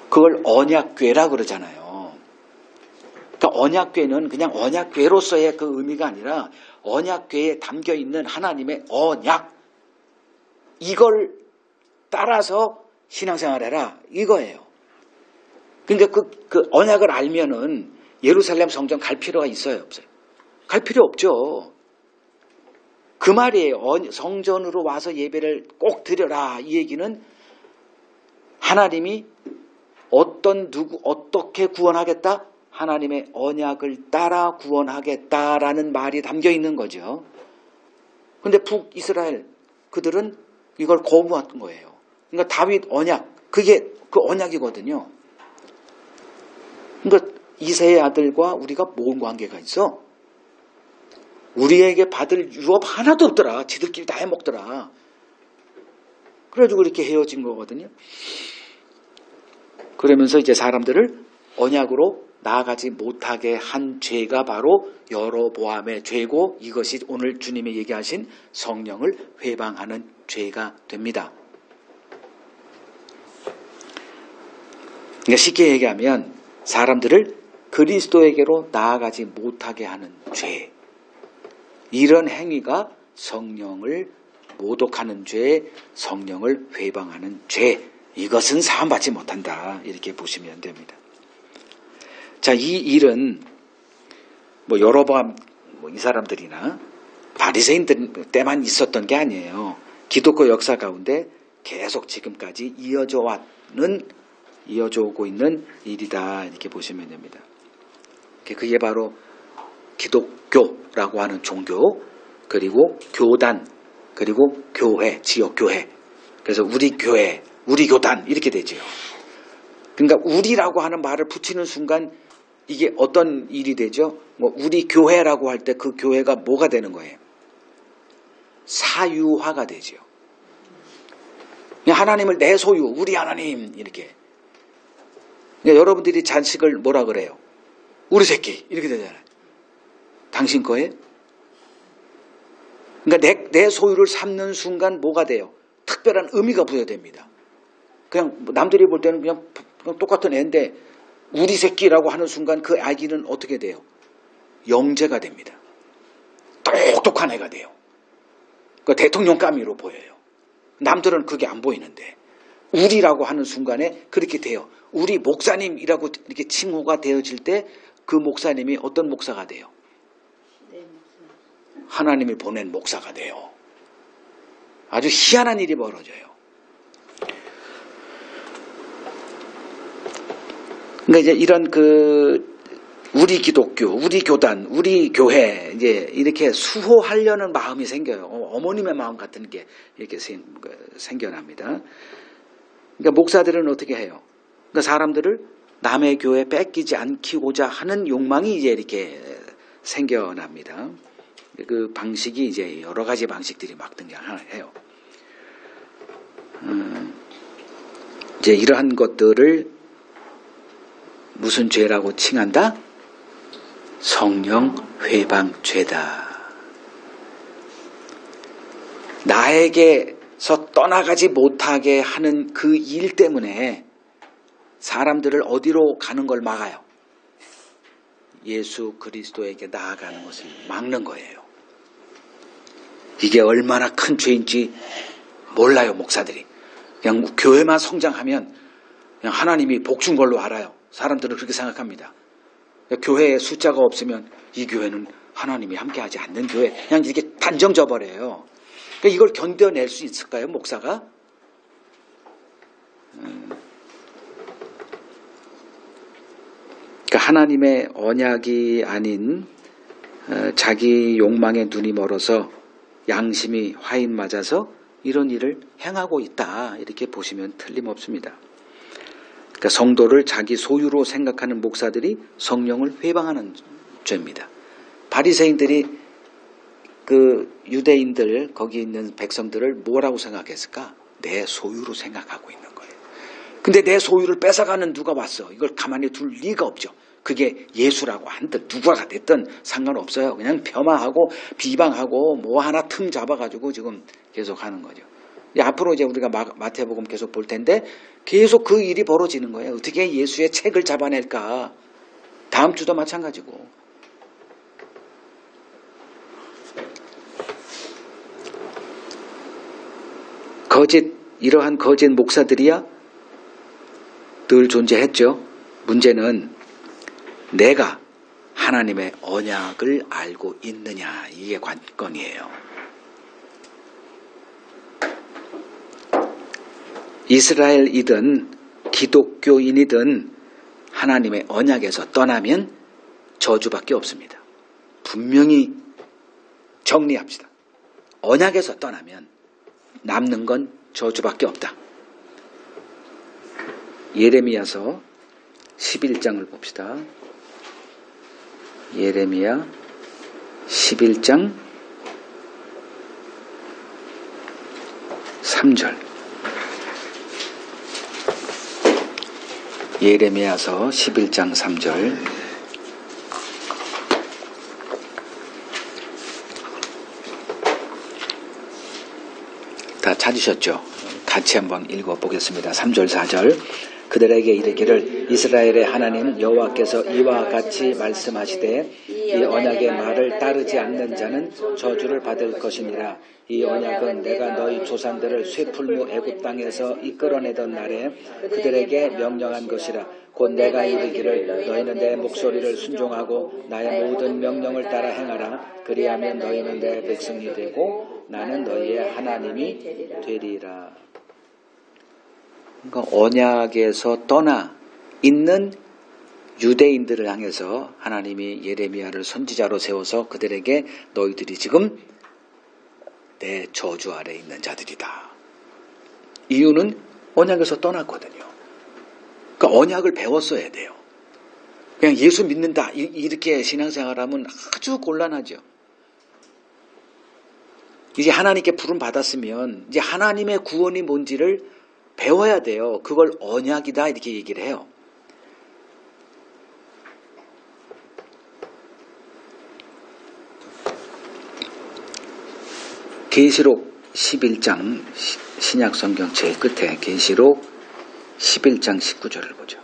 그걸 언약궤라 그러잖아요. 그러니까 언약궤는 그냥 언약궤로서의 그 의미가 아니라 언약궤에 담겨 있는 하나님의 언약, 이걸 따라서 신앙생활해라 이거예요. 그러니까 그 언약을 알면은 예루살렘 성전 갈 필요가 있어요, 없어요? 갈 필요 없죠. 그 말이에요. 성전으로 와서 예배를 꼭 드려라. 이 얘기는 하나님이 어떻게 구원하겠다? 하나님의 언약을 따라 구원하겠다라는 말이 담겨 있는 거죠. 근데 북이스라엘 그들은 이걸 거부한 거예요. 그러니까 다윗 언약, 그게 그 언약이거든요. 그러니까 이새의 아들과 우리가 뭔 관계가 있어? 우리에게 받을 유업 하나도 없더라. 지들끼리 다 해먹더라. 그래가지고 이렇게 헤어진 거거든요. 그러면서 이제 사람들을 언약으로 나아가지 못하게 한 죄가 바로 여로보암의 죄고, 이것이 오늘 주님이 얘기하신 성령을 회방하는 죄가 됩니다. 그러니까 쉽게 얘기하면 사람들을 그리스도에게로 나아가지 못하게 하는 죄, 이런 행위가 성령을 모독하는 죄, 성령을 회방하는 죄, 이것은 사함받지 못한다. 이렇게 보시면 됩니다. 자, 이 일은 뭐 여로보암 이 사람들이나 바리새인들 때만 있었던 게 아니에요. 기독교 역사 가운데 계속 지금까지 이어져 오고 있는 일이다. 이렇게 보시면 됩니다. 그게 바로 기독교라고 하는 종교, 그리고 교단, 그리고 교회, 지역교회. 그래서 우리 교회, 우리 교단 이렇게 되죠. 그러니까 우리라고 하는 말을 붙이는 순간 이게 어떤 일이 되죠? 뭐 우리 교회라고 할 때 그 교회가 뭐가 되는 거예요? 사유화가 되죠. 하나님을 내 소유, 우리 하나님 이렇게. 여러분들이 자식을 뭐라 그래요? 우리 새끼 이렇게 되잖아요. 당신 거예요? 그러니까 내 소유를 삼는 순간 뭐가 돼요? 특별한 의미가 부여됩니다. 그냥 남들이 볼 때는 그냥 똑같은 애인데 우리 새끼라고 하는 순간 그 아기는 어떻게 돼요? 영재가 됩니다. 똑똑한 애가 돼요. 그러니까 대통령감이로 보여요. 남들은 그게 안 보이는데 우리라고 하는 순간에 그렇게 돼요. 우리 목사님이라고 이렇게 칭호가 되어질 때 그 목사님이 어떤 목사가 돼요? 하나님이 보낸 목사가 돼요. 아주 희한한 일이 벌어져요. 그러니까 이제 이런 우리 기독교, 우리 교단, 우리 교회 이제 이렇게 수호하려는 마음이 생겨요. 어머님의 마음 같은 게 이렇게 생겨납니다. 그러니까 목사들은 어떻게 해요? 그러니까 사람들을 남의 교회 뺏기지 않기고자 하는 욕망이 이제 이렇게 생겨납니다. 그 방식이 이제 여러 가지 방식들이 막 등장해요. 이제 이러한 것들을 무슨 죄라고 칭한다? 성령 회방죄다. 나에게서 떠나가지 못하게 하는 그 일 때문에 사람들을 어디로 가는 걸 막아요? 예수 그리스도에게 나아가는 것을 막는 거예요. 이게 얼마나 큰 죄인지 몰라요, 목사들이. 그냥 교회만 성장하면 그냥 하나님이 복 준 걸로 알아요. 사람들은 그렇게 생각합니다. 교회에 숫자가 없으면 이 교회는 하나님이 함께하지 않는 교회, 그냥 이렇게 단정 져버려요. 그러니까 이걸 견뎌낼 수 있을까요, 목사가? 그러니까 하나님의 언약이 아닌 자기 욕망의 눈이 멀어서 양심이 화인 맞아서 이런 일을 행하고 있다, 이렇게 보시면 틀림없습니다. 그러니까 성도를 자기 소유로 생각하는 목사들이 성령을 회방하는 죄입니다. 바리새인들이 그 유대인들 거기 있는 백성들을 뭐라고 생각했을까? 내 소유로 생각하고 있는 거예요. 근데 내 소유를 뺏어가는 누가 왔어? 이걸 가만히 둘 리가 없죠. 그게 예수라고 한들 누가 됐든 상관없어요. 그냥 폄하하고 비방하고 뭐 하나 틈 잡아가지고 지금 계속 하는 거죠. 앞으로 이제 우리가 마태복음 계속 볼 텐데 계속 그 일이 벌어지는 거예요. 어떻게 예수의 책을 잡아낼까? 다음 주도 마찬가지고. 이러한 거짓 목사들이야 늘 존재했죠. 문제는 내가 하나님의 언약을 알고 있느냐, 이게 관건이에요. 이스라엘이든 기독교인이든 하나님의 언약에서 떠나면 저주밖에 없습니다. 분명히 정리합시다. 언약에서 떠나면 남는 건 저주밖에 없다. 예레미야서 11장을 봅시다. 예레미야 11장 3절. 예레미야서 11장 3절. 다 찾으셨죠? 같이 한번 읽어보겠습니다. 3절 4절. 그들에게 이르기를 이스라엘의 하나님 여호와께서 이와 같이 말씀하시되 이 언약의 말을 따르지 않는 자는 저주를 받을 것이니라. 이 언약은 내가 너희 조상들을 쇠풀무 애굽 땅에서 이끌어내던 날에 그들에게 명령한 것이라. 곧 내가 이르기를 너희는 내 목소리를 순종하고 나의 모든 명령을 따라 행하라. 그리하면 너희는 내 백성이 되고 나는 너희의 하나님이 되리라. 그러니까 언약에서 떠나 있는 유대인들을 향해서 하나님이 예레미야를 선지자로 세워서 그들에게 너희들이 지금 내 저주 아래 있는 자들이다. 이유는 언약에서 떠났거든요. 그러니까 언약을 배웠어야 돼요. 그냥 예수 믿는다 이렇게 신앙생활하면 아주 곤란하죠. 이제 하나님께 부름 받았으면 이제 하나님의 구원이 뭔지를 배워야 돼요. 그걸 언약이다 이렇게 얘기를 해요. 계시록 11장 신약성경 제일 끝에 계시록 11장 19절을 보죠.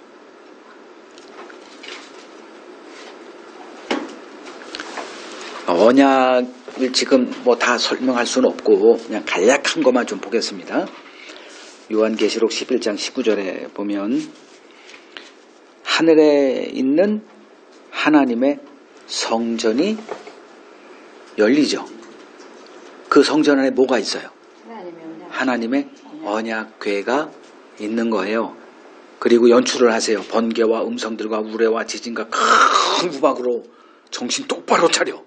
언약을 지금 뭐 다 설명할 수는 없고 그냥 간략한 것만 좀 보겠습니다. 요한계시록 11장 19절에 보면 하늘에 있는 하나님의 성전이 열리죠. 그 성전 안에 뭐가 있어요? 하나님의 언약궤가 있는 거예요. 그리고 연출을 하세요. 번개와 음성들과 우레와 지진과 큰 우박으로 정신 똑바로 차려.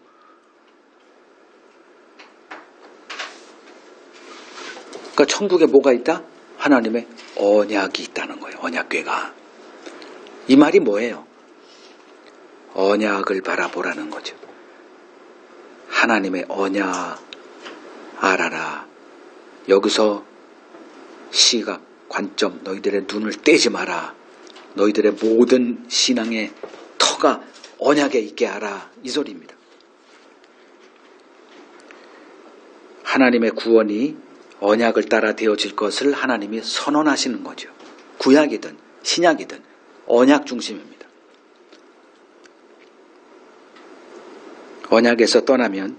그러니까 천국에 뭐가 있다? 하나님의 언약이 있다는 거예요. 언약궤가. 이 말이 뭐예요? 언약을 바라보라는 거죠. 하나님의 언약 알아라. 여기서 시각, 관점, 너희들의 눈을 떼지 마라. 너희들의 모든 신앙의 터가 언약에 있게 하라. 이 소리입니다. 하나님의 구원이 언약을 따라 되어질 것을 하나님이 선언하시는 거죠. 구약이든 신약이든 언약 중심입니다. 언약에서 떠나면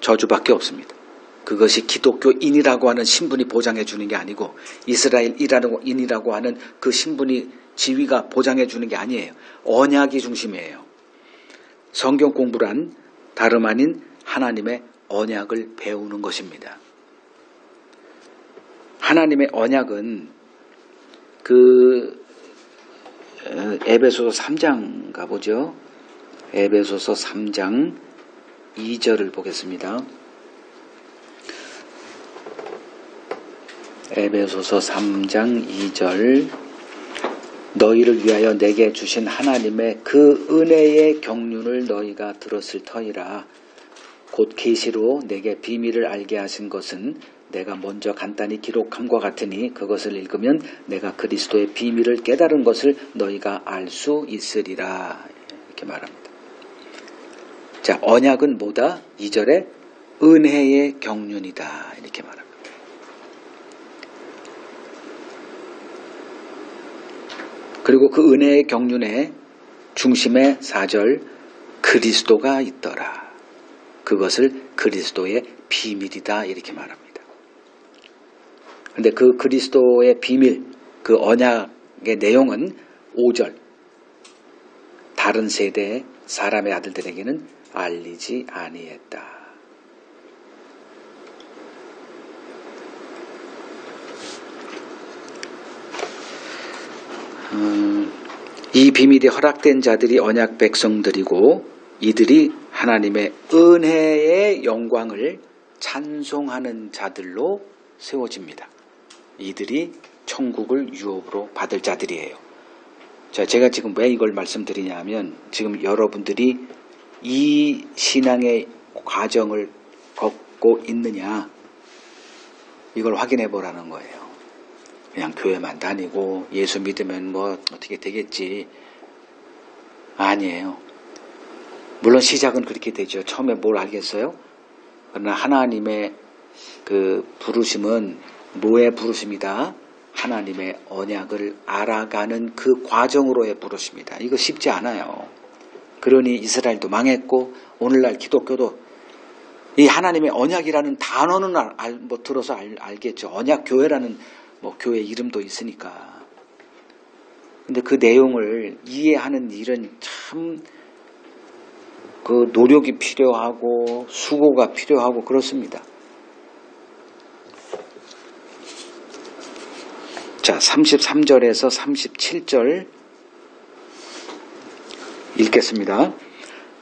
저주밖에 없습니다. 그것이 기독교인이라고 하는 신분이 보장해 주는 게 아니고 이스라엘인이라고 하는 그 신분이 지위가 보장해 주는 게 아니에요. 언약이 중심이에요. 성경 공부란 다름 아닌 하나님의 언약을 배우는 것입니다. 하나님의 언약은 에베소서 3장 가보죠. 에베소서 3장 2절을 보겠습니다. 에베소서 3장 2절 너희를 위하여 내게 주신 하나님의 그 은혜의 경륜을 너희가 들었을 터이라. 곧 계시로 내게 비밀을 알게 하신 것은 내가 먼저 간단히 기록함과 같으니 그것을 읽으면 내가 그리스도의 비밀을 깨달은 것을 너희가 알 수 있으리라. 이렇게 말합니다. 자, 언약은 뭐다? 2절에 은혜의 경륜이다. 이렇게 말합니다. 그리고 그 은혜의 경륜의 중심에 4절 그리스도가 있더라. 그것을 그리스도의 비밀이다. 이렇게 말합니다. 근데 그 그리스도의 비밀, 그 언약의 내용은 5절 다른 세대의 사람의 아들들에게는 알리지 아니했다. 이 비밀이 허락된 자들이 언약 백성들이고 이들이 하나님의 은혜의 영광을 찬송하는 자들로 세워집니다. 이들이 천국을 유업으로 받을 자들이에요. 자, 제가 지금 왜 이걸 말씀드리냐면 지금 여러분들이 이 신앙의 과정을 걷고 있느냐 이걸 확인해 보라는 거예요. 그냥 교회만 다니고 예수 믿으면 뭐 어떻게 되겠지. 아니에요. 물론 시작은 그렇게 되죠. 처음에 뭘 알겠어요? 그러나 하나님의 그 부르심은 뭐의 부르심이다? 하나님의 언약을 알아가는 그 과정으로의 부르심이다. 이거 쉽지 않아요. 그러니 이스라엘도 망했고 오늘날 기독교도 이 하나님의 언약이라는 단어는 들어서 알겠죠. 언약교회라는 교회 이름도 있으니까. 근데 그 내용을 이해하는 일은 참 그 노력이 필요하고 수고가 필요하고 그렇습니다. 자, 33절에서 37절 읽겠습니다.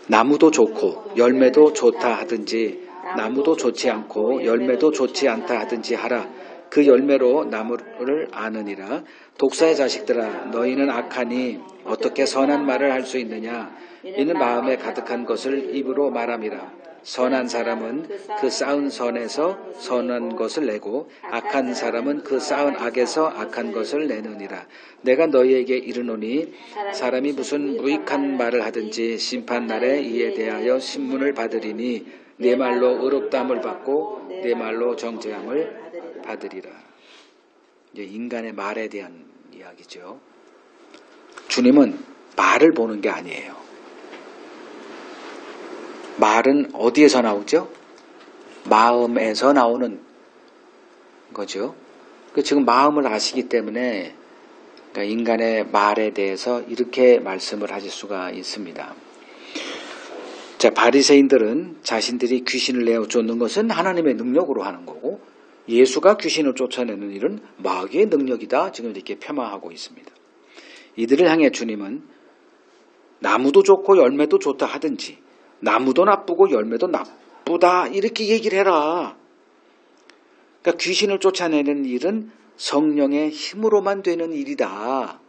나무도 좋고 열매도 좋다 하든지 나무도 좋지 않고 열매도 좋지 않다 하든지 하라. 그 열매로 나무를 아느니라. 독사의 자식들아, 너희는 악하니 어떻게 선한 말을 할 수 있느냐? 이는 마음에 가득한 것을 입으로 말함이라. 선한 사람은 그 쌓은 선에서 선한 것을 내고 악한 사람은 그 쌓은 악에서 악한 것을 내느니라. 내가 너희에게 이르노니 사람이 무슨 무익한 말을 하든지 심판날에 이에 대하여 신문을 받으리니 내 말로 의롭다함을 받고 내 말로 정죄함을 받으리라. 이제 인간의 말에 대한 이야기죠. 주님은 말을 보는 게 아니에요. 말은 어디에서 나오죠? 마음에서 나오는 거죠. 지금 마음을 아시기 때문에 인간의 말에 대해서 이렇게 말씀을 하실 수가 있습니다. 자, 바리새인들은 자신들이 귀신을 내어 쫓는 것은 하나님의 능력으로 하는 거고 예수가 귀신을 쫓아내는 일은 마귀의 능력이다. 지금 이렇게 폄하하고 있습니다. 이들을 향해 주님은 나무도 좋고 열매도 좋다 하든지 나무도 나쁘고 열매도 나쁘다 이렇게 얘기를 해라. 그러니까 귀신을 쫓아내는 일은 성령의 힘으로만 되는 일이다.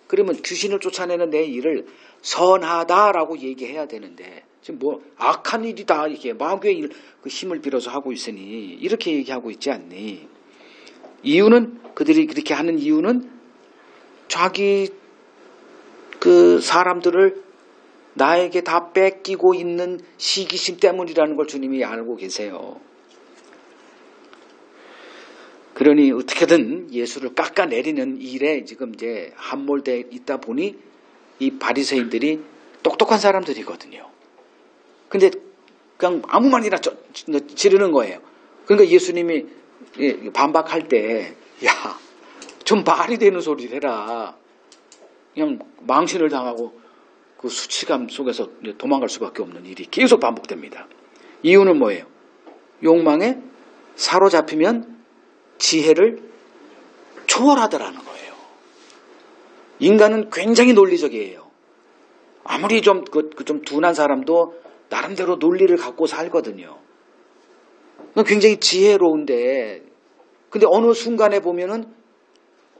그러면 귀신을 쫓아내는 내 일을 선하다라고 얘기해야 되는데 지금 뭐 악한 일이다 이렇게 마귀의 일, 그 힘을 빌어서 하고 있으니 이렇게 얘기하고 있지 않니? 이유는 그들이 그렇게 하는 이유는 자기 그 사람들을 나에게 다 뺏기고 있는 시기심 때문이라는 걸 주님이 알고 계세요. 그러니 어떻게든 예수를 깎아내리는 일에 지금 이제 함몰되어 있다 보니 이 바리새인들이 똑똑한 사람들이거든요. 근데 그냥 아무 말이나 지르는 거예요. 그러니까 예수님이 반박할 때, 야, 좀 말이 되는 소리를 해라. 그냥 망신을 당하고 그 수치감 속에서 도망갈 수밖에 없는 일이 계속 반복됩니다. 이유는 뭐예요? 욕망에 사로잡히면 지혜를 초월하더라는 거예요. 인간은 굉장히 논리적이에요. 아무리 좀 둔한 사람도 나름대로 논리를 갖고 살거든요. 굉장히 지혜로운데, 근데 어느 순간에 보면은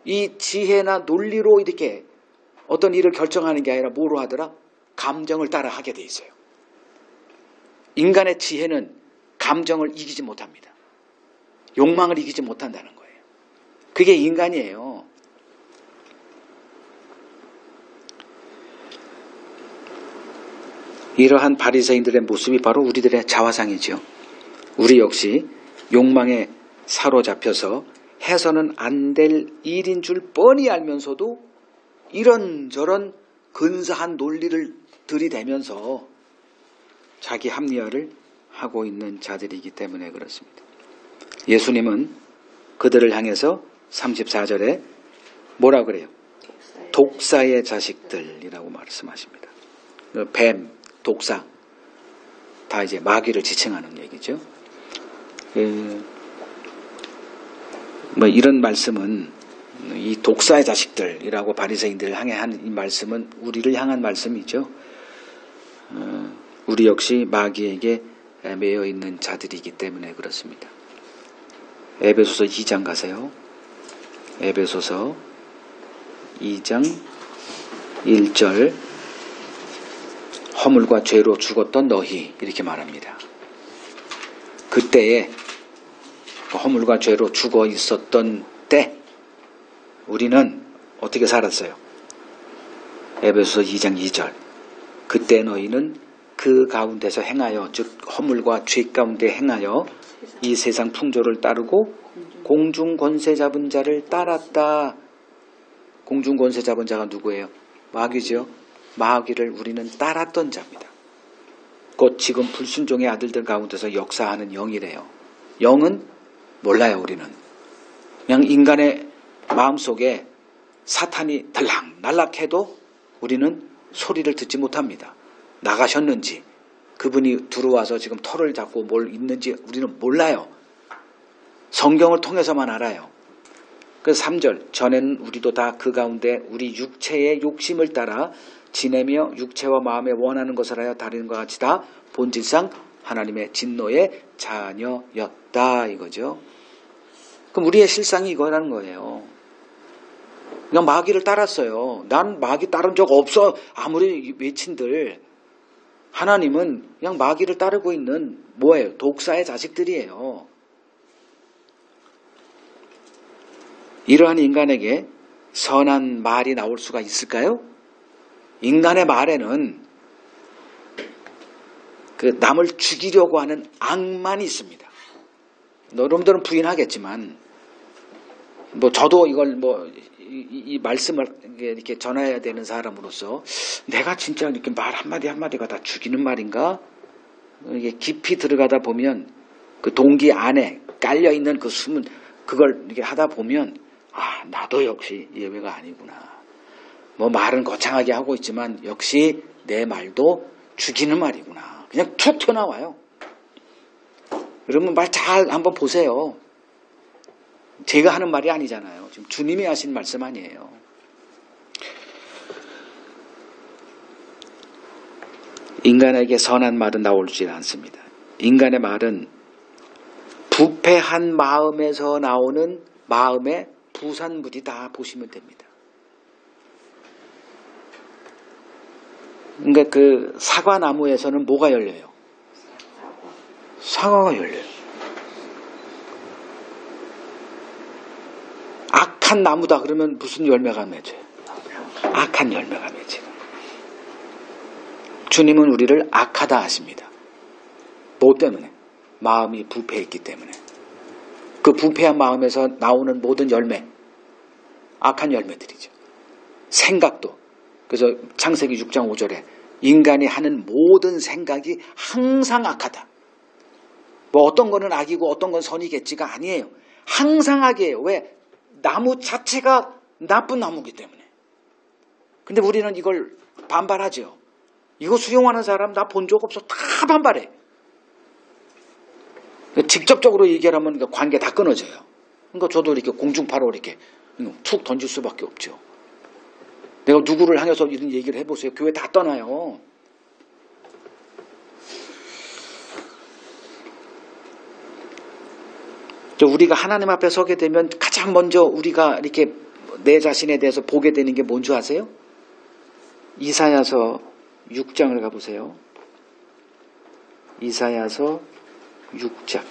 이 지혜나 논리로 이렇게 어떤 일을 결정하는 게 아니라 뭐로 하더라? 감정을 따라 하게 돼 있어요. 인간의 지혜는 감정을 이기지 못합니다. 욕망을 이기지 못한다는 거예요. 그게 인간이에요. 이러한 바리새인들의 모습이 바로 우리들의 자화상이죠. 우리 역시 욕망에 사로잡혀서 해서는 안 될 일인 줄 뻔히 알면서도 이런저런 근사한 논리를 들이대면서 자기 합리화를 하고 있는 자들이기 때문에 그렇습니다. 예수님은 그들을 향해서 34절에 뭐라 그래요? 독사의 자식들이라고 말씀하십니다. 뱀, 독사 다 이제 마귀를 지칭하는 얘기죠. 뭐 이런 말씀은 이 독사의 자식들이라고 바리새인들을 향해 하는 이 말씀은 우리를 향한 말씀이죠. 우리 역시 마귀에게 매여 있는 자들이기 때문에 그렇습니다. 에베소서 2장 가세요. 에베소서 2장 1절 허물과 죄로 죽었던 너희 이렇게 말합니다. 그때에 허물과 죄로 죽어 있었던 때 우리는 어떻게 살았어요? 에베소서 2장 2절 그때 너희는 그 가운데서 행하여 즉 허물과 죄 가운데 행하여 이 세상 풍조를 따르고 공중 권세 잡은 자를 따랐다. 공중 권세 잡은 자가 누구예요? 마귀죠. 마귀를 우리는 따랐던 자입니다. 곧 지금 불순종의 아들들 가운데서 역사하는 영이래요. 영은 몰라요. 우리는 그냥 인간의 마음속에 사탄이 들락날락해도 우리는 소리를 듣지 못합니다. 나가셨는지 그분이 들어와서 지금 털을 잡고 뭘 있는지 우리는 몰라요. 성경을 통해서만 알아요. 그래서 3절 전에는 우리도 다 그 가운데 우리 육체의 욕심을 따라 지내며 육체와 마음에 원하는 것을 하여 다른 것 같이 다 본질상 하나님의 진노의 자녀였다 이거죠. 그럼 우리의 실상이 이거라는 거예요. 그냥 마귀를 따랐어요. 난 마귀 따른 적 없어. 아무리 외친들. 하나님은 그냥 마귀를 따르고 있는 뭐예요? 독사의 자식들이에요. 이러한 인간에게 선한 말이 나올 수가 있을까요? 인간의 말에는 그 남을 죽이려고 하는 악만이 있습니다. 여러분들은 부인하겠지만, 저도 이걸 이 말씀을 이렇게 전해야 되는 사람으로서 내가 진짜 이렇게 말 한마디 한마디가 다 죽이는 말인가? 이게 깊이 들어가다 보면 그 동기 안에 깔려 있는 그 숨은 그걸 이렇게 하다 보면 나도 역시 예외가 아니구나. 말은 거창하게 하고 있지만 역시 내 말도 죽이는 말이구나. 그냥 툭 튀어나와요. 여러분 말 잘 한번 보세요. 제가 하는 말이 아니잖아요. 지금 주님이 하신 말씀 아니에요. 인간에게 선한 말은 나오지 않습니다. 인간의 말은 부패한 마음에서 나오는 마음의 부산물이다 보시면 됩니다. 그러니까 그 사과나무에서는 뭐가 열려요? 사과가 열려요. 악한 나무다 그러면 무슨 열매가 맺어요? 악한 열매가 맺어요. 주님은 우리를 악하다 하십니다. 뭐 때문에? 마음이 부패했기 때문에. 그 부패한 마음에서 나오는 모든 열매, 악한 열매들이죠. 생각도. 그래서 창세기 6장 5절에 인간이 하는 모든 생각이 항상 악하다. 어떤 거는 악이고 어떤 건 선이겠지가 아니에요. 항상 악이에요. 왜? 나무 자체가 나쁜 나무이기 때문에. 근데 우리는 이걸 반발하죠. 이거 수용하는 사람 나 본 적 없어. 다 반발해. 직접적으로 얘기하면 관계 다 끊어져요. 그러니까 저도 이렇게 공중파로 이렇게 툭 던질 수밖에 없죠. 내가 누구를 향해서 이런 얘기를 해보세요. 교회 다 떠나요. 우리가 하나님 앞에 서게 되면 가장 먼저 우리가 이렇게 내 자신에 대해서 보게 되는 게 뭔지 아세요? 이사야서 6장을 가보세요. 이사야서 6장.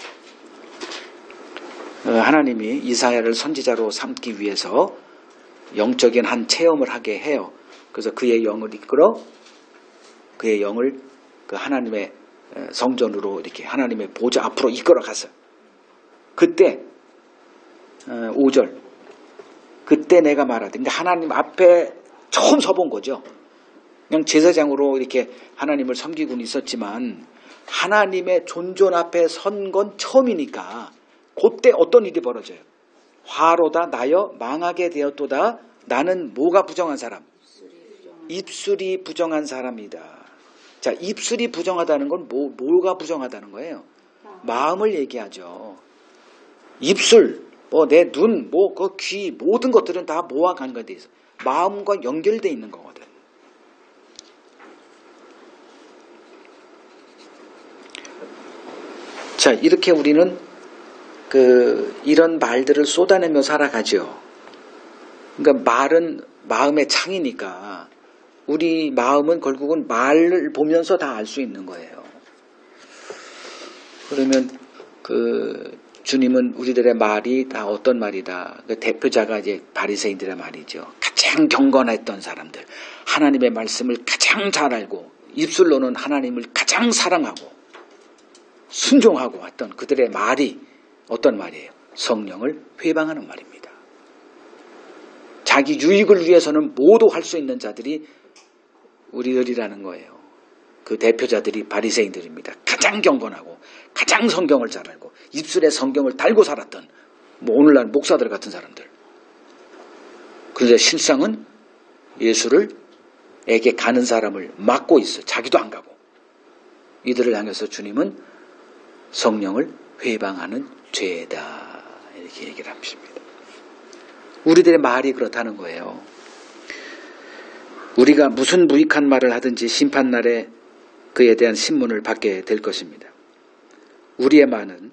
하나님이 이사야를 선지자로 삼기 위해서 영적인 한 체험을 하게 해요. 그래서 그의 영을 이끌어 그의 영을 그 하나님의 성전으로 이렇게 하나님의 보좌 앞으로 이끌어 갔어요. 그때 5절 그때 내가 말하되 근데 하나님 앞에 처음 서본 거죠. 그냥 제사장으로 이렇게 하나님을 섬기고는 있었지만 하나님의 존존 앞에 선 건 처음이니까 그때 어떤 일이 벌어져요. 화로다 나여 망하게 되었도다. 나는 뭐가 부정한 사람? 입술이 부정한 사람이다. 자, 입술이 부정하다는 건 뭐가 부정하다는 거예요? 마음을 얘기하죠. 입술, 내 눈, 그 귀, 모든 것들은 다 뭐와 관계되어 있어? 마음과 연결되어 있는 거거든. 자, 이렇게 우리는 이런 말들을 쏟아내며 살아가죠. 그러니까 말은 마음의 창이니까 우리 마음은 결국은 말을 보면서 다 알 수 있는 거예요. 그러면 주님은 우리들의 말이 다 어떤 말이다. 그 대표자가 이제 바리새인들의 말이죠. 가장 경건했던 사람들, 하나님의 말씀을 가장 잘 알고 입술로는 하나님을 가장 사랑하고 순종하고 왔던 그들의 말이 어떤 말이에요? 성령을 회방하는 말입니다. 자기 유익을 위해서는 모두 할 수 있는 자들이 우리들이라는 거예요. 그 대표자들이 바리새인들입니다. 가장 경건하고 가장 성경을 잘 알고 입술에 성경을 달고 살았던 오늘날 목사들 같은 사람들. 그런데 실상은 예수에게 가는 사람을 막고 있어. 자기도 안 가고. 이들을 향해서 주님은 성령을 회방하는 죄다 이렇게 얘기를 하십니다. 우리들의 말이 그렇다는 거예요. 우리가 무슨 무익한 말을 하든지 심판날에 그에 대한 신문을 받게 될 것입니다. 우리의 말은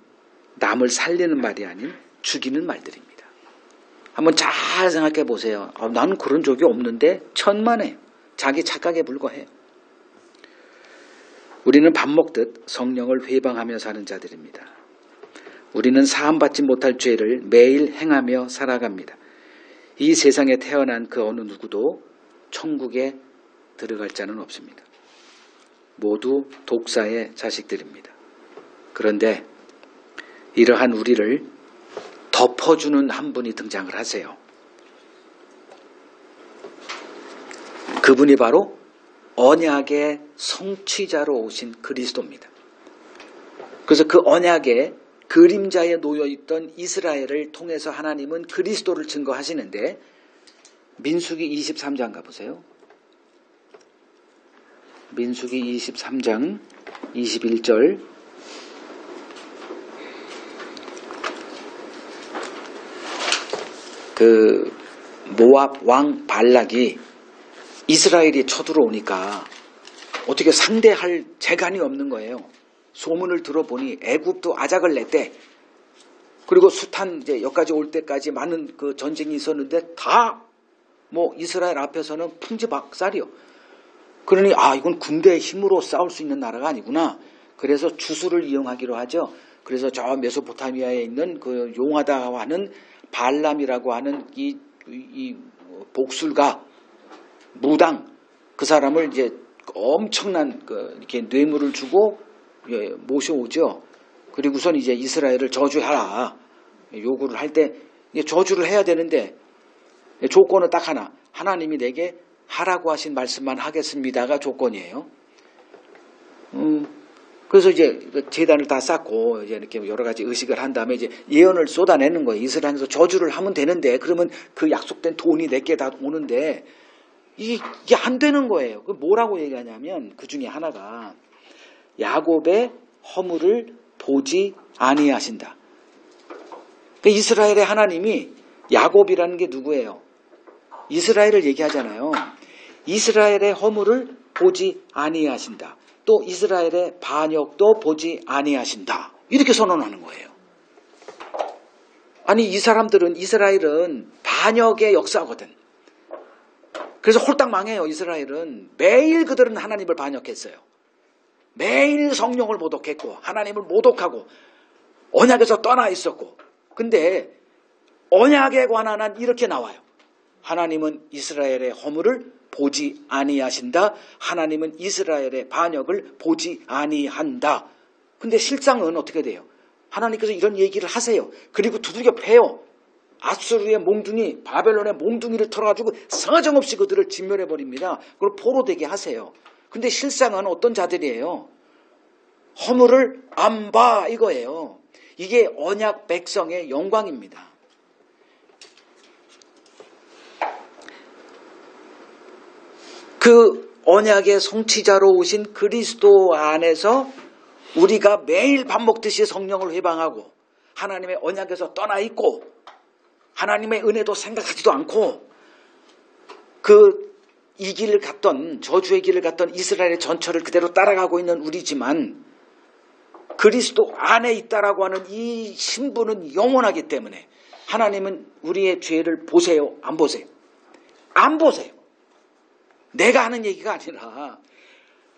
남을 살리는 말이 아닌 죽이는 말들입니다. 한번 잘 생각해 보세요. 나는 그런 적이 없는데 천만에요. 자기 착각에 불과해요. 우리는 밥 먹듯 성령을 회방하며 사는 자들입니다. 우리는 사함받지 못할 죄를 매일 행하며 살아갑니다. 이 세상에 태어난 그 어느 누구도 천국에 들어갈 자는 없습니다. 모두 독사의 자식들입니다. 그런데 이러한 우리를 덮어주는 한 분이 등장을 하세요. 그분이 바로 언약의 성취자로 오신 그리스도입니다. 그래서 그 언약의 그림자에 놓여있던 이스라엘을 통해서 하나님은 그리스도를 증거하시는데 민수기 23장 가보세요. 민수기 23장 21절 그 모압 왕 발락이 이스라엘이 쳐들어오니까 어떻게 상대할 재간이 없는 거예요. 소문을 들어보니 애굽도 아작을 냈대. 그리고 숫한 이제 여기까지 올 때까지 많은 그 전쟁이 있었는데 다 뭐 이스라엘 앞에서는 풍지박살이요. 그러니 이건 군대의 힘으로 싸울 수 있는 나라가 아니구나. 그래서 주술을 이용하기로 하죠. 그래서 저 메소포타미아에 있는 그 용하다고 하는 발람이라고 하는 이 복술가 무당 그 사람을 이제 엄청난 이렇게 뇌물을 주고 모셔오죠. 그리고선 이제 이스라엘을 저주하라 요구를 할 때 저주를 해야 되는데 조건은 딱 하나. 하나님이 내게 하라고 하신 말씀만 하겠습니다가 조건이에요. 그래서 이제 제단을 다 쌓고 이제 이렇게 여러 가지 의식을 한 다음에 이제 예언을 쏟아내는 거예요. 이스라엘에서 저주를 하면 되는데 그러면 그 약속된 돈이 내게 다 오는데 이게 안 되는 거예요. 그 뭐라고 얘기하냐면 그 중에 하나가 야곱의 허물을 보지 아니하신다. 그 이스라엘의 하나님이 야곱이라는 게 누구예요? 이스라엘을 얘기하잖아요. 이스라엘의 허물을 보지 아니하신다. 또 이스라엘의 반역도 보지 아니하신다. 이렇게 선언하는 거예요. 아니 이 사람들은 이스라엘은 반역의 역사거든. 그래서 홀딱 망해요. 이스라엘은 매일 그들은 하나님을 반역했어요. 매일 성령을 모독했고 하나님을 모독하고 언약에서 떠나 있었고 근데 언약에 관한 한 이렇게 나와요. 하나님은 이스라엘의 허물을 보지 아니하신다. 하나님은 이스라엘의 반역을 보지 아니한다. 근데 실상은 어떻게 돼요? 하나님께서 이런 얘기를 하세요. 그리고 두들겨 패요. 아수르의 몽둥이, 바벨론의 몽둥이를 털어가지고 사정없이 그들을 진멸해버립니다. 그걸 포로되게 하세요. 근데 실상은 어떤 자들이에요? 허물을 안 봐 이거예요. 이게 언약 백성의 영광입니다. 그 언약의 성취자로 오신 그리스도 안에서 우리가 매일 밥 먹듯이 성령을 회방하고 하나님의 언약에서 떠나 있고 하나님의 은혜도 생각하지도 않고 이 길을 갔던 저주의 길을 갔던 이스라엘의 전철을 그대로 따라가고 있는 우리지만 그리스도 안에 있다라고 하는 이 신분은 영원하기 때문에 하나님은 우리의 죄를 보세요? 안 보세요? 안 보세요. 내가 하는 얘기가 아니라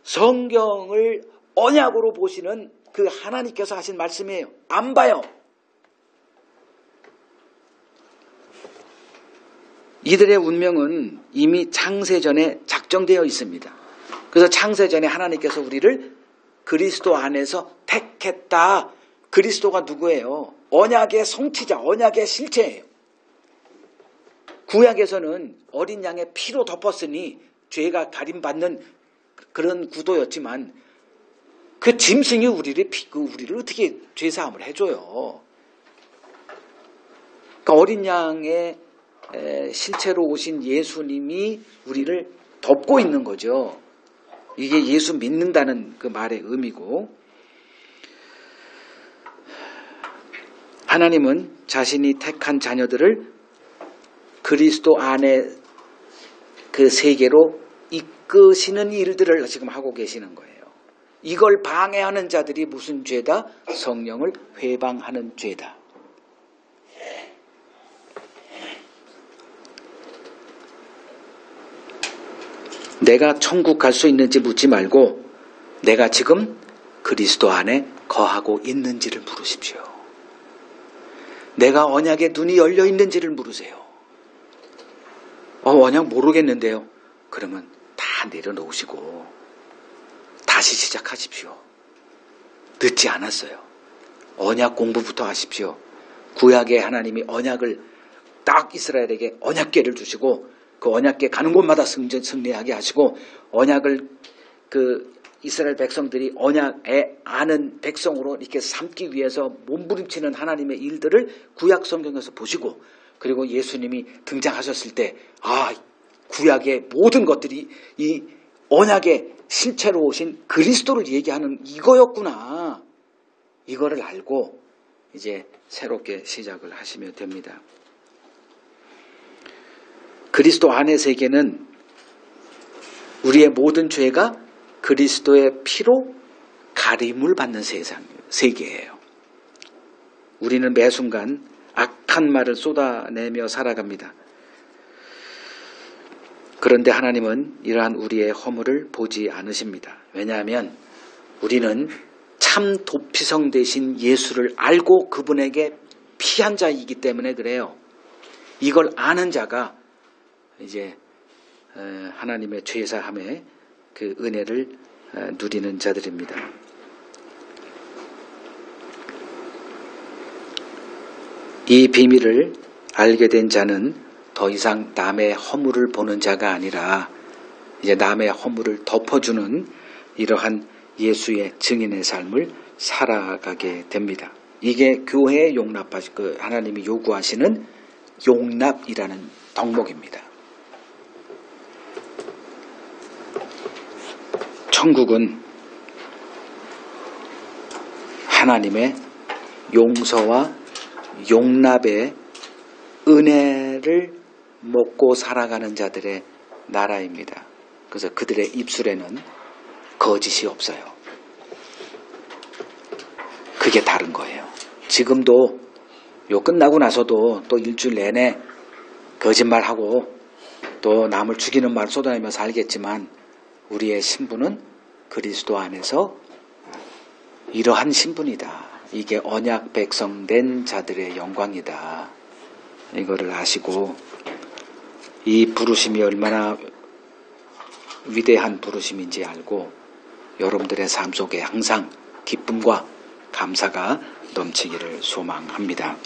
성경을 언약으로 보시는 그 하나님께서 하신 말씀이에요. 안 봐요. 이들의 운명은 이미 창세전에 작정되어 있습니다. 그래서 창세전에 하나님께서 우리를 그리스도 안에서 택했다. 그리스도가 누구예요? 언약의 성취자, 언약의 실체예요. 구약에서는 어린 양의 피로 덮었으니 죄가 가림받는 그런 구도였지만 그 짐승이 우리를 어떻게 죄사함을 해줘요. 그러니까 어린 양의 실체로 오신 예수님이 우리를 덮고 있는 거죠. 이게 예수 믿는다는 그 말의 의미고 하나님은 자신이 택한 자녀들을 그리스도 안에 그 세계로 이끄시는 일들을 지금 하고 계시는 거예요. 이걸 방해하는 자들이 무슨 죄다? 성령을 회방하는 죄다. 내가 천국 갈 수 있는지 묻지 말고 내가 지금 그리스도 안에 거하고 있는지를 물으십시오. 내가 언약의 눈이 열려 있는지를 물으세요. 언약 모르겠는데요. 그러면 다 내려놓으시고 다시 시작하십시오. 늦지 않았어요. 언약 공부부터 하십시오. 구약의 하나님이 언약을 딱 이스라엘에게 언약궤를 주시고 그 언약궤 가는 곳마다 승리하게 하시고 언약을 그 이스라엘 백성들이 언약에 아는 백성으로 이렇게 삼기 위해서 몸부림치는 하나님의 일들을 구약 성경에서 보시고 그리고 예수님이 등장하셨을 때 구약의 모든 것들이 이 언약의 실체로 오신 그리스도를 얘기하는 이거였구나. 이거를 알고 이제 새롭게 시작을 하시면 됩니다. 그리스도 안의 세계는 우리의 모든 죄가 그리스도의 피로 가림을 받는 세계예요. 우리는 매 순간 악한 말을 쏟아내며 살아갑니다. 그런데 하나님은 이러한 우리의 허물을 보지 않으십니다. 왜냐하면 우리는 참 도피성 되신 예수를 알고 그분에게 피한 자이기 때문에 그래요. 이걸 아는 자가 이제 하나님의 죄사함의 그 은혜를 누리는 자들입니다. 이 비밀을 알게 된 자는 더 이상 남의 허물을 보는 자가 아니라 이제 남의 허물을 덮어주는 이러한 예수의 증인의 삶을 살아가게 됩니다. 이게 교회에 하나님이 요구하시는 용납이라는 덕목입니다. 천국은 하나님의 용서와 용납의 은혜를 먹고 살아가는 자들의 나라입니다. 그래서 그들의 입술에는 거짓이 없어요. 그게 다른 거예요. 지금도 요 끝나고 나서도 또 일주일 내내 거짓말하고 또 남을 죽이는 말 쏟아내며 살겠지만 우리의 신분은 그리스도 안에서 이러한 신분이다. 이게 언약 백성된 자들의 영광이다. 이거를 아시고 이 부르심이 얼마나 위대한 부르심인지 알고 여러분들의 삶 속에 항상 기쁨과 감사가 넘치기를 소망합니다.